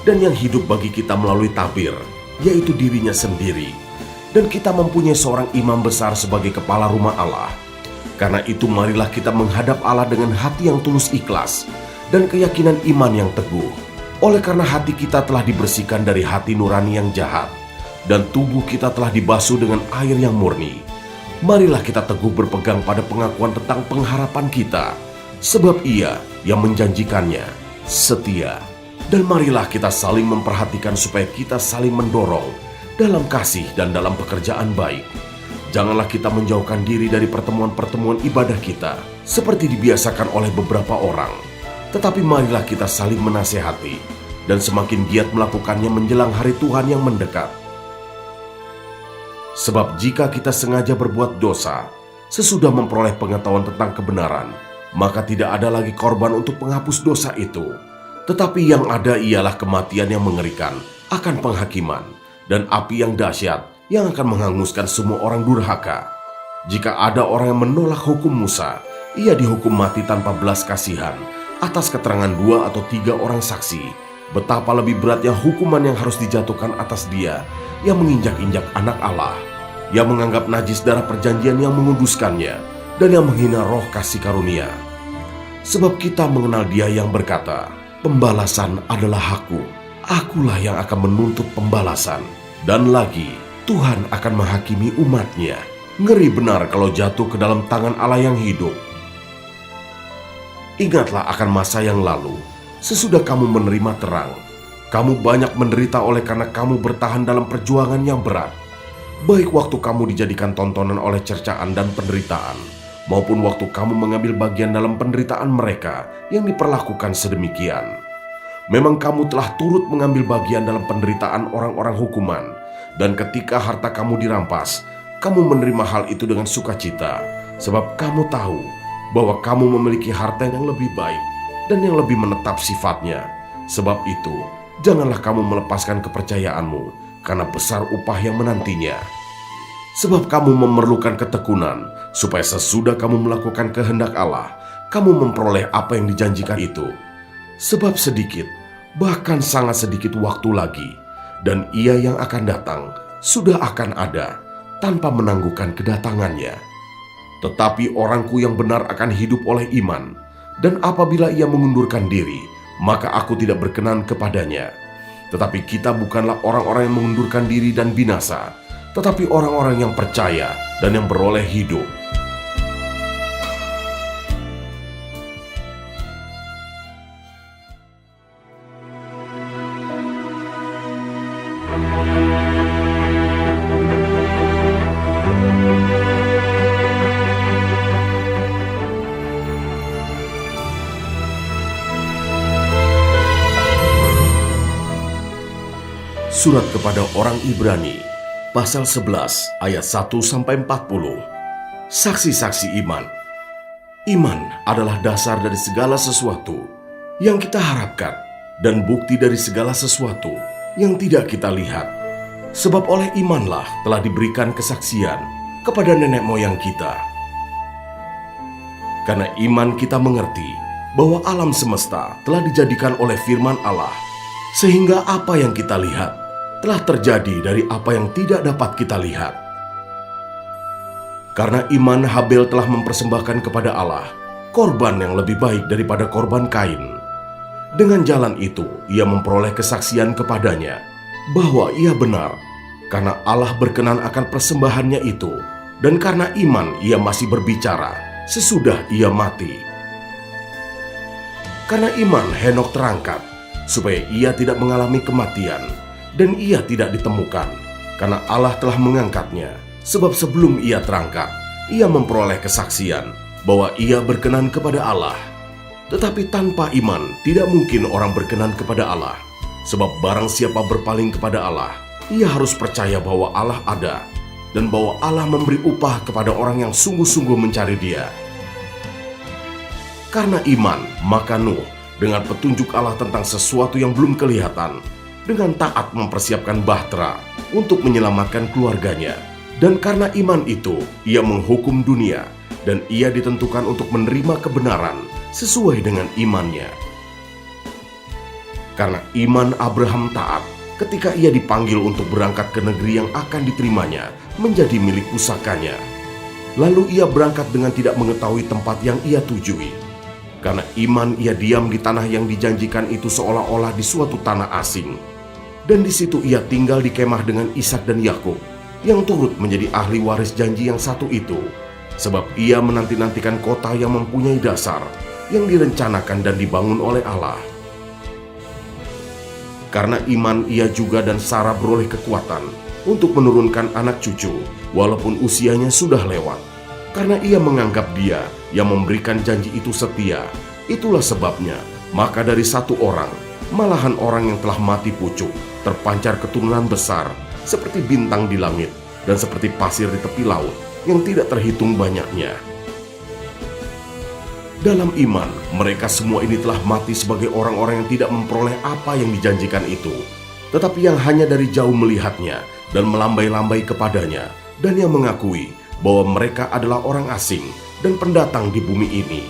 dan yang hidup bagi kita melalui tabir, yaitu dirinya sendiri. Dan kita mempunyai seorang imam besar sebagai kepala rumah Allah. Karena itu marilah kita menghadap Allah dengan hati yang tulus ikhlas dan keyakinan iman yang teguh. Oleh karena hati kita telah dibersihkan dari hati nurani yang jahat, dan tubuh kita telah dibasuh dengan air yang murni. Marilah kita teguh berpegang pada pengakuan tentang pengharapan kita, sebab Ia yang menjanjikannya setia. Dan marilah kita saling memperhatikan supaya kita saling mendorong dalam kasih dan dalam pekerjaan baik. Janganlah kita menjauhkan diri dari pertemuan-pertemuan ibadah kita, seperti dibiasakan oleh beberapa orang. Tetapi marilah kita saling menasehati, dan semakin giat melakukannya menjelang hari Tuhan yang mendekat. Sebab jika kita sengaja berbuat dosa, sesudah memperoleh pengetahuan tentang kebenaran, maka tidak ada lagi korban untuk penghapus dosa itu. Tetapi yang ada ialah kematian yang mengerikan akan penghakiman, dan api yang dahsyat yang akan menghanguskan semua orang durhaka. Jika ada orang yang menolak hukum Musa, ia dihukum mati tanpa belas kasihan atas keterangan 2 atau 3 orang saksi. Betapa lebih beratnya hukuman yang harus dijatuhkan atas dia yang menginjak-injak anak Allah, yang menganggap najis darah perjanjian yang menguduskannya, dan yang menghina roh kasih karunia. Sebab kita mengenal Dia yang berkata, "Pembalasan adalah Hakku, Akulah yang akan menuntut pembalasan." Dan lagi, Tuhan akan menghakimi umat-Nya. Ngeri benar kalau jatuh ke dalam tangan Allah yang hidup. Ingatlah akan masa yang lalu, sesudah kamu menerima terang. Kamu banyak menderita oleh karena kamu bertahan dalam perjuangan yang berat. Baik waktu kamu dijadikan tontonan oleh cercaan dan penderitaan, maupun waktu kamu mengambil bagian dalam penderitaan mereka yang diperlakukan sedemikian. Memang kamu telah turut mengambil bagian dalam penderitaan orang-orang hukuman, dan ketika harta kamu dirampas, kamu menerima hal itu dengan sukacita, sebab kamu tahu bahwa kamu memiliki harta yang lebih baik dan yang lebih menetap sifatnya. Sebab itu, janganlah kamu melepaskan kepercayaanmu, karena besar upah yang menantinya. Sebab kamu memerlukan ketekunan, supaya sesudah kamu melakukan kehendak Allah, kamu memperoleh apa yang dijanjikan itu. Sebab sedikit, bahkan sangat sedikit waktu lagi, dan Ia yang akan datang sudah akan ada, tanpa menangguhkan kedatangannya. Tetapi orangku yang benar akan hidup oleh iman, dan apabila ia mengundurkan diri, maka aku tidak berkenan kepadanya. Tetapi kita bukanlah orang-orang yang mengundurkan diri dan binasa, tetapi orang-orang yang percaya dan yang beroleh hidup. Surat kepada orang Ibrani, pasal 11 ayat 1-40. Saksi-saksi iman. Iman adalah dasar dari segala sesuatu yang kita harapkan dan bukti dari segala sesuatu yang tidak kita lihat. Sebab oleh imanlah telah diberikan kesaksian kepada nenek moyang kita. Karena iman kita mengerti bahwa alam semesta telah dijadikan oleh firman Allah, sehingga apa yang kita lihat telah terjadi dari apa yang tidak dapat kita lihat. Karena iman, Habel telah mempersembahkan kepada Allah korban yang lebih baik daripada korban Kain. Dengan jalan itu, ia memperoleh kesaksian kepadanya bahwa ia benar, karena Allah berkenan akan persembahannya itu, dan karena iman ia masih berbicara sesudah ia mati. Karena iman Henokh terangkat, supaya ia tidak mengalami kematian, dan ia tidak ditemukan, karena Allah telah mengangkatnya. Sebab sebelum ia terangkat, ia memperoleh kesaksian bahwa ia berkenan kepada Allah. Tetapi tanpa iman tidak mungkin orang berkenan kepada Allah. Sebab barang siapa berpaling kepada Allah, ia harus percaya bahwa Allah ada, dan bahwa Allah memberi upah kepada orang yang sungguh-sungguh mencari Dia. Karena iman, maka Nuh dengan petunjuk Allah tentang sesuatu yang belum kelihatan, dengan taat mempersiapkan bahtera untuk menyelamatkan keluarganya. Dan karena iman itu, ia menghukum dunia, dan ia ditentukan untuk menerima kebenaran sesuai dengan imannya. Karena iman Abraham taat ketika ia dipanggil untuk berangkat ke negeri yang akan diterimanya menjadi milik pusakanya. Lalu ia berangkat dengan tidak mengetahui tempat yang ia tujui. Karena iman ia diam di tanah yang dijanjikan itu seolah-olah di suatu tanah asing. Dan di situ ia tinggal di kemah dengan Ishak dan Yakub, yang turut menjadi ahli waris janji yang satu itu. Sebab ia menanti-nantikan kota yang mempunyai dasar, yang direncanakan dan dibangun oleh Allah. Karena iman ia juga dan Sarah beroleh kekuatan untuk menurunkan anak cucu, walaupun usianya sudah lewat. Karena ia menganggap Dia yang memberikan janji itu setia. Itulah sebabnya, maka dari satu orang, Malahan orang yang telah mati pucuk terpancar keturunan besar seperti bintang di langit dan seperti pasir di tepi laut yang tidak terhitung banyaknya. Dalam iman, mereka semua ini telah mati sebagai orang-orang yang tidak memperoleh apa yang dijanjikan itu, tetapi yang hanya dari jauh melihatnya dan melambai-lambai kepadanya, dan yang mengakui bahwa mereka adalah orang asing dan pendatang di bumi ini.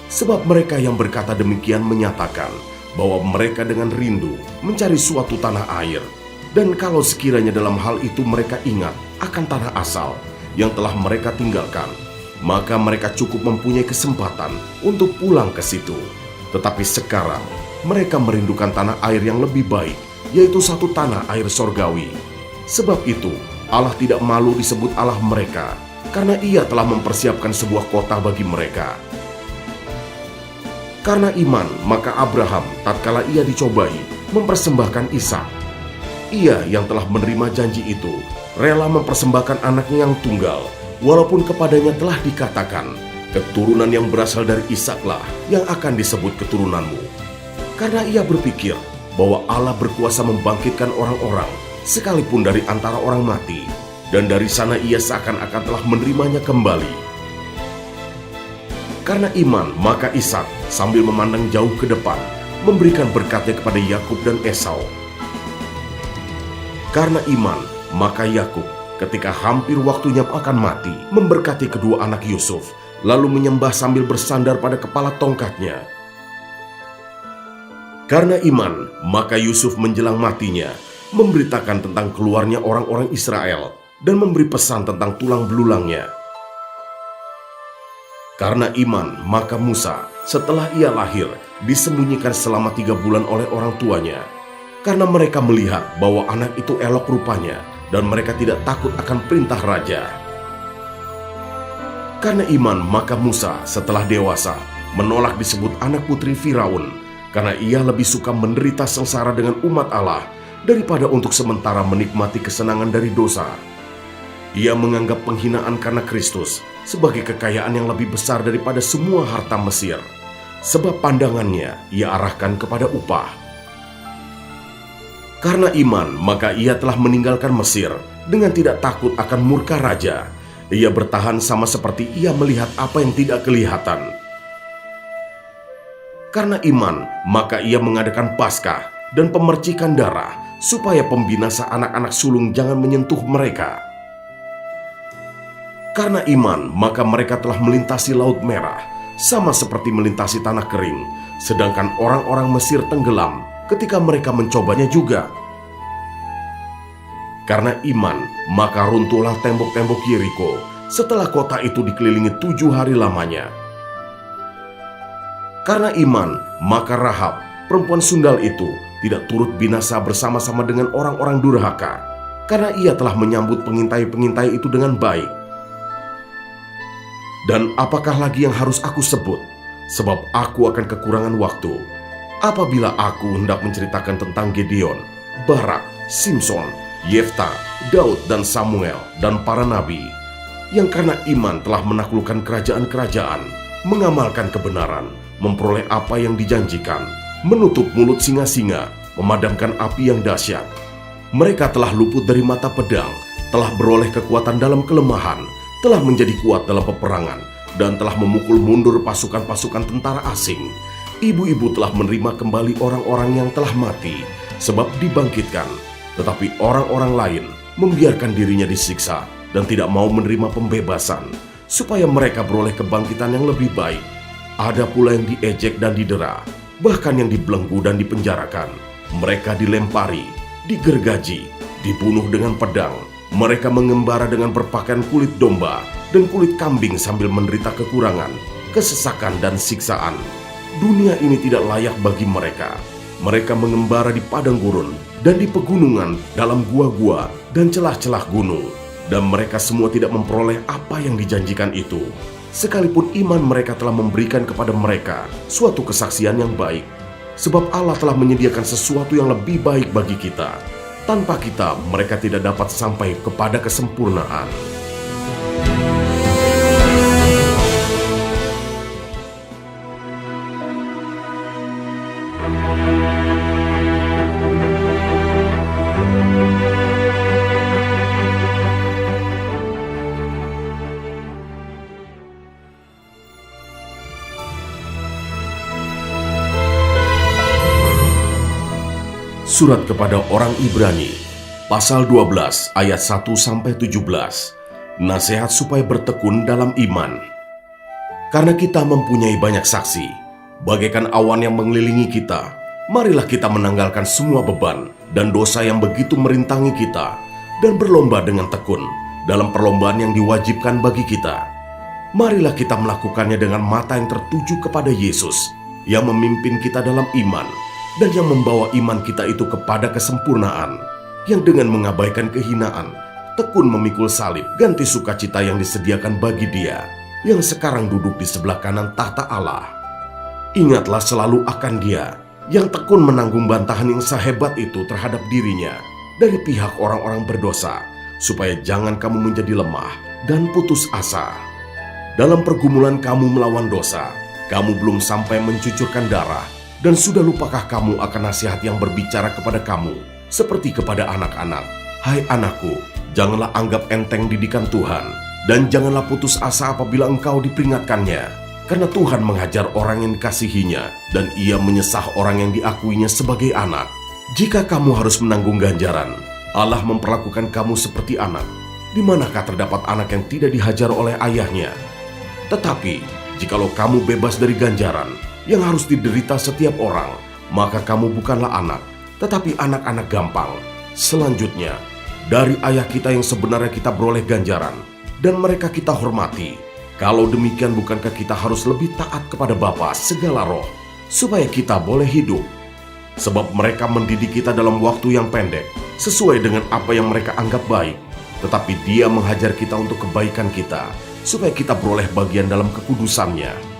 Sebab mereka yang berkata demikian menyatakan bahwa mereka dengan rindu mencari suatu tanah air, dan kalau sekiranya dalam hal itu mereka ingat akan tanah asal yang telah mereka tinggalkan, maka mereka cukup mempunyai kesempatan untuk pulang ke situ. Tetapi sekarang mereka merindukan tanah air yang lebih baik, yaitu satu tanah air sorgawi. Sebab itu Allah tidak malu disebut Allah mereka, karena Ia telah mempersiapkan sebuah kota bagi mereka. Karena iman, maka Abraham tatkala ia dicobai mempersembahkan Ishak. Ia yang telah menerima janji itu rela mempersembahkan anaknya yang tunggal, walaupun kepadanya telah dikatakan, keturunan yang berasal dari Ishaklah yang akan disebut keturunanmu. Karena ia berpikir bahwa Allah berkuasa membangkitkan orang-orang sekalipun dari antara orang mati, dan dari sana ia seakan-akan telah menerimanya kembali. Karena iman, maka Ishak sambil memandang jauh ke depan memberikan berkatnya kepada Yakub dan Esau. Karena iman, maka Yakub ketika hampir waktunya akan mati memberkati kedua anak Yusuf, lalu menyembah sambil bersandar pada kepala tongkatnya. Karena iman, maka Yusuf menjelang matinya memberitakan tentang keluarnya orang-orang Israel dan memberi pesan tentang tulang belulangnya. Karena iman, maka Musa setelah ia lahir disembunyikan selama 3 bulan oleh orang tuanya, karena mereka melihat bahwa anak itu elok rupanya dan mereka tidak takut akan perintah raja. Karena iman, maka Musa setelah dewasa menolak disebut anak putri Firaun, karena ia lebih suka menderita sengsara dengan umat Allah daripada untuk sementara menikmati kesenangan dari dosa. Ia menganggap penghinaan karena Kristus sebagai kekayaan yang lebih besar daripada semua harta Mesir, sebab pandangannya ia arahkan kepada upah. Karena iman, maka ia telah meninggalkan Mesir dengan tidak takut akan murka raja. Ia bertahan sama seperti ia melihat apa yang tidak kelihatan. Karena iman, maka ia mengadakan Paskah dan pemercikan darah, supaya pembinasa anak-anak sulung jangan menyentuh mereka. Karena iman, maka mereka telah melintasi Laut Merah, sama seperti melintasi tanah kering, sedangkan orang-orang Mesir tenggelam ketika mereka mencobanya juga. Karena iman, maka runtuhlah tembok-tembok Yeriko setelah kota itu dikelilingi 7 hari lamanya. Karena iman, maka Rahab, perempuan sundal itu, tidak turut binasa bersama-sama dengan orang-orang durhaka, karena ia telah menyambut pengintai-pengintai itu dengan baik. Dan apakah lagi yang harus aku sebut? Sebab aku akan kekurangan waktu. Apabila aku hendak menceritakan tentang Gideon, Barak, Simson, Yefta, Daud dan Samuel dan para nabi, yang karena iman telah menaklukkan kerajaan-kerajaan, mengamalkan kebenaran, memperoleh apa yang dijanjikan, menutup mulut singa-singa, memadamkan api yang dahsyat. Mereka telah luput dari mata pedang, telah beroleh kekuatan dalam kelemahan, telah menjadi kuat dalam peperangan, dan telah memukul mundur pasukan-pasukan tentara asing. Ibu-ibu telah menerima kembali orang-orang yang telah mati, sebab dibangkitkan. Tetapi orang-orang lain membiarkan dirinya disiksa dan tidak mau menerima pembebasan, supaya mereka beroleh kebangkitan yang lebih baik. Ada pula yang diejek dan didera, bahkan yang dibelenggu dan dipenjarakan. Mereka dilempari, digergaji, dibunuh dengan pedang. Mereka mengembara dengan berpakaian kulit domba dan kulit kambing sambil menderita kekurangan, kesesakan dan siksaan. Dunia ini tidak layak bagi mereka. Mereka mengembara di padang gurun dan di pegunungan, dalam gua-gua dan celah-celah gunung. Dan mereka semua tidak memperoleh apa yang dijanjikan itu, sekalipun iman mereka telah memberikan kepada mereka suatu kesaksian yang baik. Sebab Allah telah menyediakan sesuatu yang lebih baik bagi kita. Tanpa kita, mereka tidak dapat sampai kepada kesempurnaan. Surat kepada orang Ibrani, pasal 12 ayat 1-17. Nasihat supaya bertekun dalam iman. Karena kita mempunyai banyak saksi, bagaikan awan yang mengelilingi kita, marilah kita menanggalkan semua beban dan dosa yang begitu merintangi kita, dan berlomba dengan tekun dalam perlombaan yang diwajibkan bagi kita. Marilah kita melakukannya dengan mata yang tertuju kepada Yesus, yang memimpin kita dalam iman, dan yang membawa iman kita itu kepada kesempurnaan, yang dengan mengabaikan kehinaan, tekun memikul salib, ganti sukacita yang disediakan bagi Dia, yang sekarang duduk di sebelah kanan tahta Allah. Ingatlah selalu akan Dia, yang tekun menanggung bantahan yang sehebat itu terhadap dirinya, dari pihak orang-orang berdosa, supaya jangan kamu menjadi lemah dan putus asa. Dalam pergumulan kamu melawan dosa, kamu belum sampai mencucurkan darah, dan sudah lupakah kamu akan nasihat yang berbicara kepada kamu, seperti kepada anak-anak? Hai anakku, janganlah anggap enteng didikan Tuhan, dan janganlah putus asa apabila engkau diperingatkannya. Karena Tuhan menghajar orang yang dikasihinya, dan Ia menyesah orang yang diakuinya sebagai anak. Jika kamu harus menanggung ganjaran, Allah memperlakukan kamu seperti anak. Di manakah terdapat anak yang tidak dihajar oleh ayahnya? Tetapi, jikalau kamu bebas dari ganjaran yang harus diderita setiap orang, maka kamu bukanlah anak, tetapi anak-anak gampang. Selanjutnya, dari ayah kita yang sebenarnya kita beroleh ganjaran, dan mereka kita hormati. Kalau demikian, bukankah kita harus lebih taat kepada Bapa segala roh, supaya kita boleh hidup? Sebab mereka mendidik kita dalam waktu yang pendek, sesuai dengan apa yang mereka anggap baik. Tetapi Dia menghajar kita untuk kebaikan kita, supaya kita beroleh bagian dalam kekudusannya.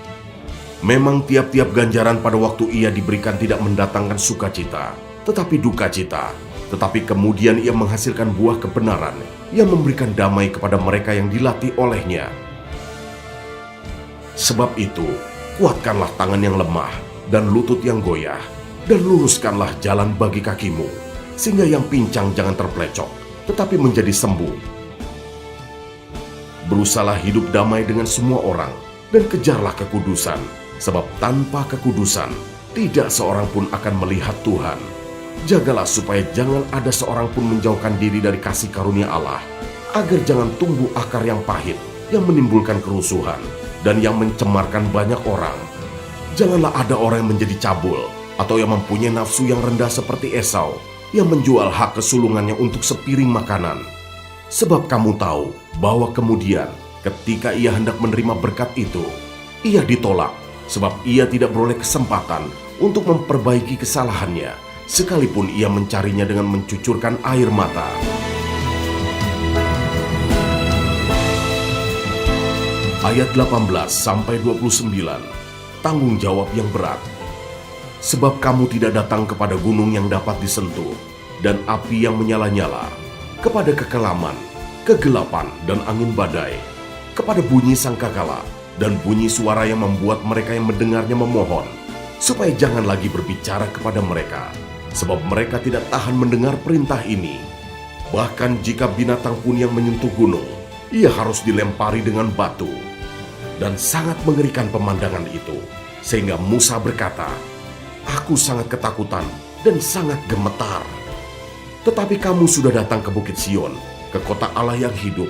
Memang tiap-tiap ganjaran pada waktu ia diberikan tidak mendatangkan sukacita, tetapi duka cita. Tetapi kemudian ia menghasilkan buah kebenaran yang memberikan damai kepada mereka yang dilatih olehnya. Sebab itu, kuatkanlah tangan yang lemah dan lutut yang goyah, dan luruskanlah jalan bagi kakimu, sehingga yang pincang jangan terpelecok, tetapi menjadi sembuh. Berusahalah hidup damai dengan semua orang, dan kejarlah kekudusan, sebab tanpa kekudusan, tidak seorang pun akan melihat Tuhan. Jagalah supaya jangan ada seorang pun menjauhkan diri dari kasih karunia Allah, agar jangan tumbuh akar yang pahit, yang menimbulkan kerusuhan, dan yang mencemarkan banyak orang. Janganlah ada orang yang menjadi cabul, atau yang mempunyai nafsu yang rendah seperti Esau, yang menjual hak kesulungannya untuk sepiring makanan. Sebab kamu tahu bahwa kemudian, ketika ia hendak menerima berkat itu, ia ditolak, sebab ia tidak beroleh kesempatan untuk memperbaiki kesalahannya, sekalipun ia mencarinya dengan mencucurkan air mata. Ayat 18-29, tanggung jawab yang berat. Sebab kamu tidak datang kepada gunung yang dapat disentuh, dan api yang menyala-nyala, kepada kekelaman, kegelapan, dan angin badai, kepada bunyi sangkakala, dan bunyi suara yang membuat mereka yang mendengarnya memohon, supaya jangan lagi berbicara kepada mereka, sebab mereka tidak tahan mendengar perintah ini. Bahkan jika binatang pun yang menyentuh gunung, ia harus dilempari dengan batu. Dan sangat mengerikan pemandangan itu, sehingga Musa berkata, "Aku sangat ketakutan dan sangat gemetar." Tetapi kamu sudah datang ke Bukit Sion, ke kota Allah yang hidup,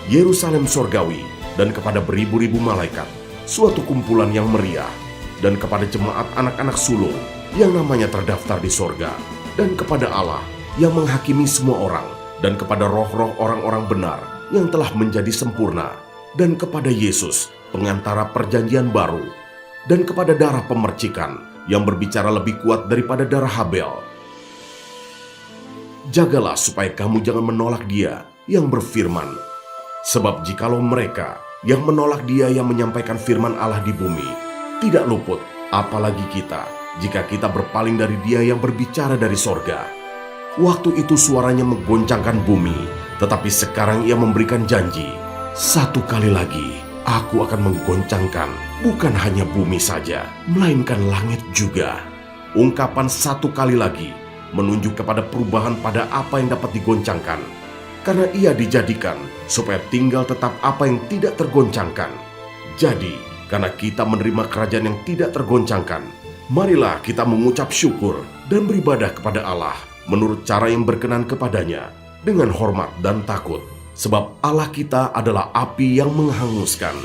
Yerusalem sorgawi, dan kepada beribu-ribu malaikat, suatu kumpulan yang meriah, dan kepada jemaat anak-anak sulung yang namanya terdaftar di sorga, dan kepada Allah yang menghakimi semua orang, dan kepada roh-roh orang-orang benar yang telah menjadi sempurna, dan kepada Yesus, pengantara perjanjian baru, dan kepada darah pemercikan yang berbicara lebih kuat daripada darah Habel. Jagalah supaya kamu jangan menolak Dia yang berfirman. Sebab jikalau mereka yang menolak Dia yang menyampaikan firman Allah di bumi tidak luput, apalagi kita, jika kita berpaling dari Dia yang berbicara dari sorga. Waktu itu suaranya menggoncangkan bumi, tetapi sekarang Ia memberikan janji, satu kali lagi Aku akan menggoncangkan bukan hanya bumi saja, melainkan langit juga. Ungkapan satu kali lagi menunjuk kepada perubahan pada apa yang dapat digoncangkan, karena Ia dijadikan supaya tinggal tetap apa yang tidak tergoncangkan. Jadi, karena kita menerima kerajaan yang tidak tergoncangkan, marilah kita mengucap syukur dan beribadah kepada Allah menurut cara yang berkenan kepadanya dengan hormat dan takut, sebab Allah kita adalah api yang menghanguskan.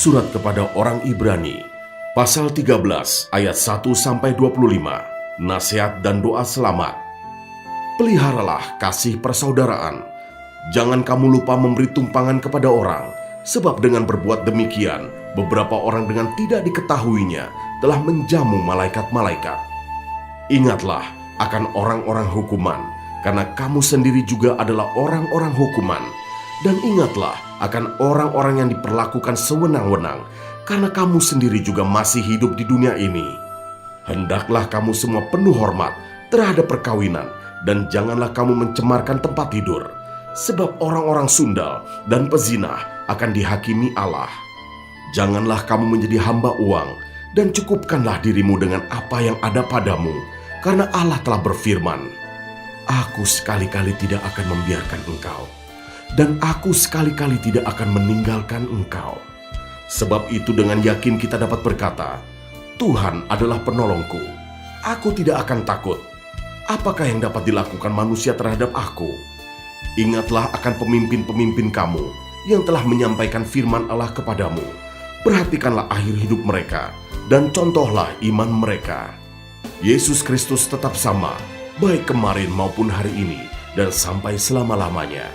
Surat kepada orang Ibrani, pasal 13 ayat 1-25, nasihat dan doa selamat. Peliharalah kasih persaudaraan. Jangan kamu lupa memberi tumpangan kepada orang, sebab dengan berbuat demikian, beberapa orang dengan tidak diketahuinya telah menjamu malaikat-malaikat. Ingatlah akan orang-orang hukuman, karena kamu sendiri juga adalah orang-orang hukuman. Dan ingatlah akan orang-orang yang diperlakukan sewenang-wenang, karena kamu sendiri juga masih hidup di dunia ini. Hendaklah kamu semua penuh hormat terhadap perkawinan, dan janganlah kamu mencemarkan tempat tidur, sebab orang-orang sundal dan pezinah akan dihakimi Allah. Janganlah kamu menjadi hamba uang, dan cukupkanlah dirimu dengan apa yang ada padamu, karena Allah telah berfirman, "Aku sekali-kali tidak akan membiarkan engkau, dan aku sekali-kali tidak akan meninggalkan engkau." Sebab itu dengan yakin kita dapat berkata, "Tuhan adalah penolongku, aku tidak akan takut. Apakah yang dapat dilakukan manusia terhadap aku?" Ingatlah akan pemimpin-pemimpin kamu yang telah menyampaikan firman Allah kepadamu. Perhatikanlah akhir hidup mereka, dan contohlah iman mereka. Yesus Kristus tetap sama, baik kemarin maupun hari ini, dan sampai selama-lamanya.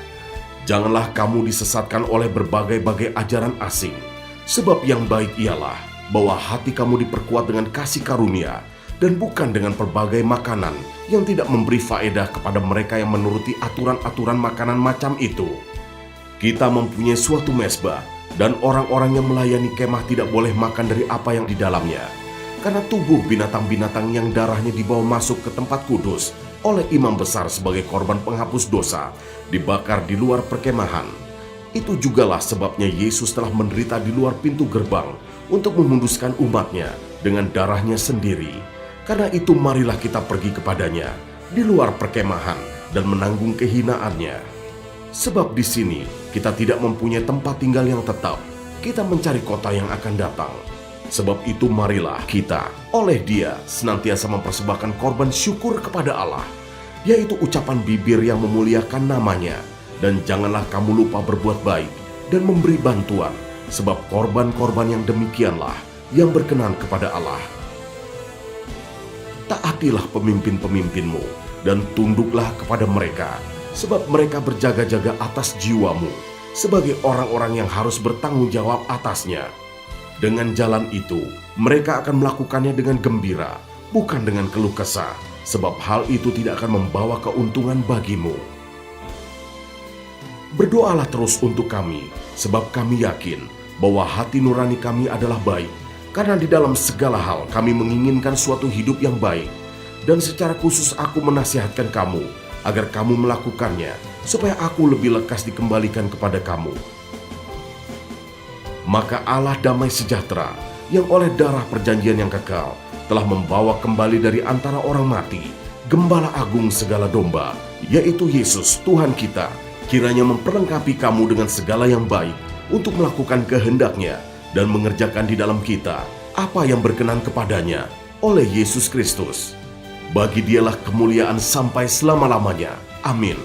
Janganlah kamu disesatkan oleh berbagai-bagai ajaran asing, sebab yang baik ialah bahwa hati kamu diperkuat dengan kasih karunia, dan bukan dengan berbagai makanan yang tidak memberi faedah kepada mereka yang menuruti aturan-aturan makanan macam itu. Kita mempunyai suatu mezbah, dan orang-orang yang melayani kemah tidak boleh makan dari apa yang di dalamnya, karena tubuh binatang-binatang yang darahnya dibawa masuk ke tempat kudus oleh imam besar sebagai korban penghapus dosa dibakar di luar perkemahan. Itu jugalah sebabnya Yesus telah menderita di luar pintu gerbang untuk memunduskan umatnya dengan darahnya sendiri. Karena itu marilah kita pergi kepadanya di luar perkemahan dan menanggung kehinaannya. Sebab di sini kita tidak mempunyai tempat tinggal yang tetap, kita mencari kota yang akan datang. Sebab itu marilah kita oleh Dia senantiasa mempersembahkan korban syukur kepada Allah, yaitu ucapan bibir yang memuliakan namanya. Dan janganlah kamu lupa berbuat baik dan memberi bantuan, sebab korban-korban yang demikianlah yang berkenan kepada Allah. Taatilah pemimpin-pemimpinmu dan tunduklah kepada mereka, sebab mereka berjaga-jaga atas jiwamu sebagai orang-orang yang harus bertanggung jawab atasnya. Dengan jalan itu, mereka akan melakukannya dengan gembira, bukan dengan keluh kesah, sebab hal itu tidak akan membawa keuntungan bagimu. Berdoalah terus untuk kami, sebab kami yakin bahwa hati nurani kami adalah baik, karena di dalam segala hal kami menginginkan suatu hidup yang baik. Dan secara khusus aku menasihatkan kamu, agar kamu melakukannya, supaya aku lebih lekas dikembalikan kepada kamu. Maka Allah damai sejahtera, yang oleh darah perjanjian yang kekal, telah membawa kembali dari antara orang mati, Gembala Agung segala domba, yaitu Yesus Tuhan kita, kiranya memperlengkapi kamu dengan segala yang baik, untuk melakukan kehendak-Nya, dan mengerjakan di dalam kita apa yang berkenan kepadanya oleh Yesus Kristus. Bagi Dialah kemuliaan sampai selama-lamanya. Amin.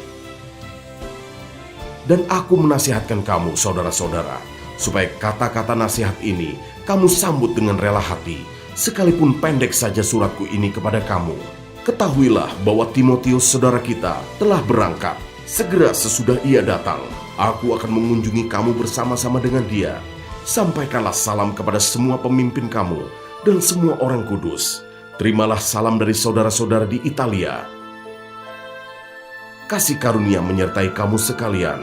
Dan aku menasihatkan kamu, saudara-saudara, supaya kata-kata nasihat ini kamu sambut dengan rela hati, sekalipun pendek saja suratku ini kepada kamu. Ketahuilah bahwa Timotius saudara kita telah berangkat. Segera sesudah ia datang, aku akan mengunjungi kamu bersama-sama dengan dia. Sampaikanlah salam kepada semua pemimpin kamu dan semua orang kudus. Terimalah salam dari saudara-saudara di Italia. Kasih karunia menyertai kamu sekalian.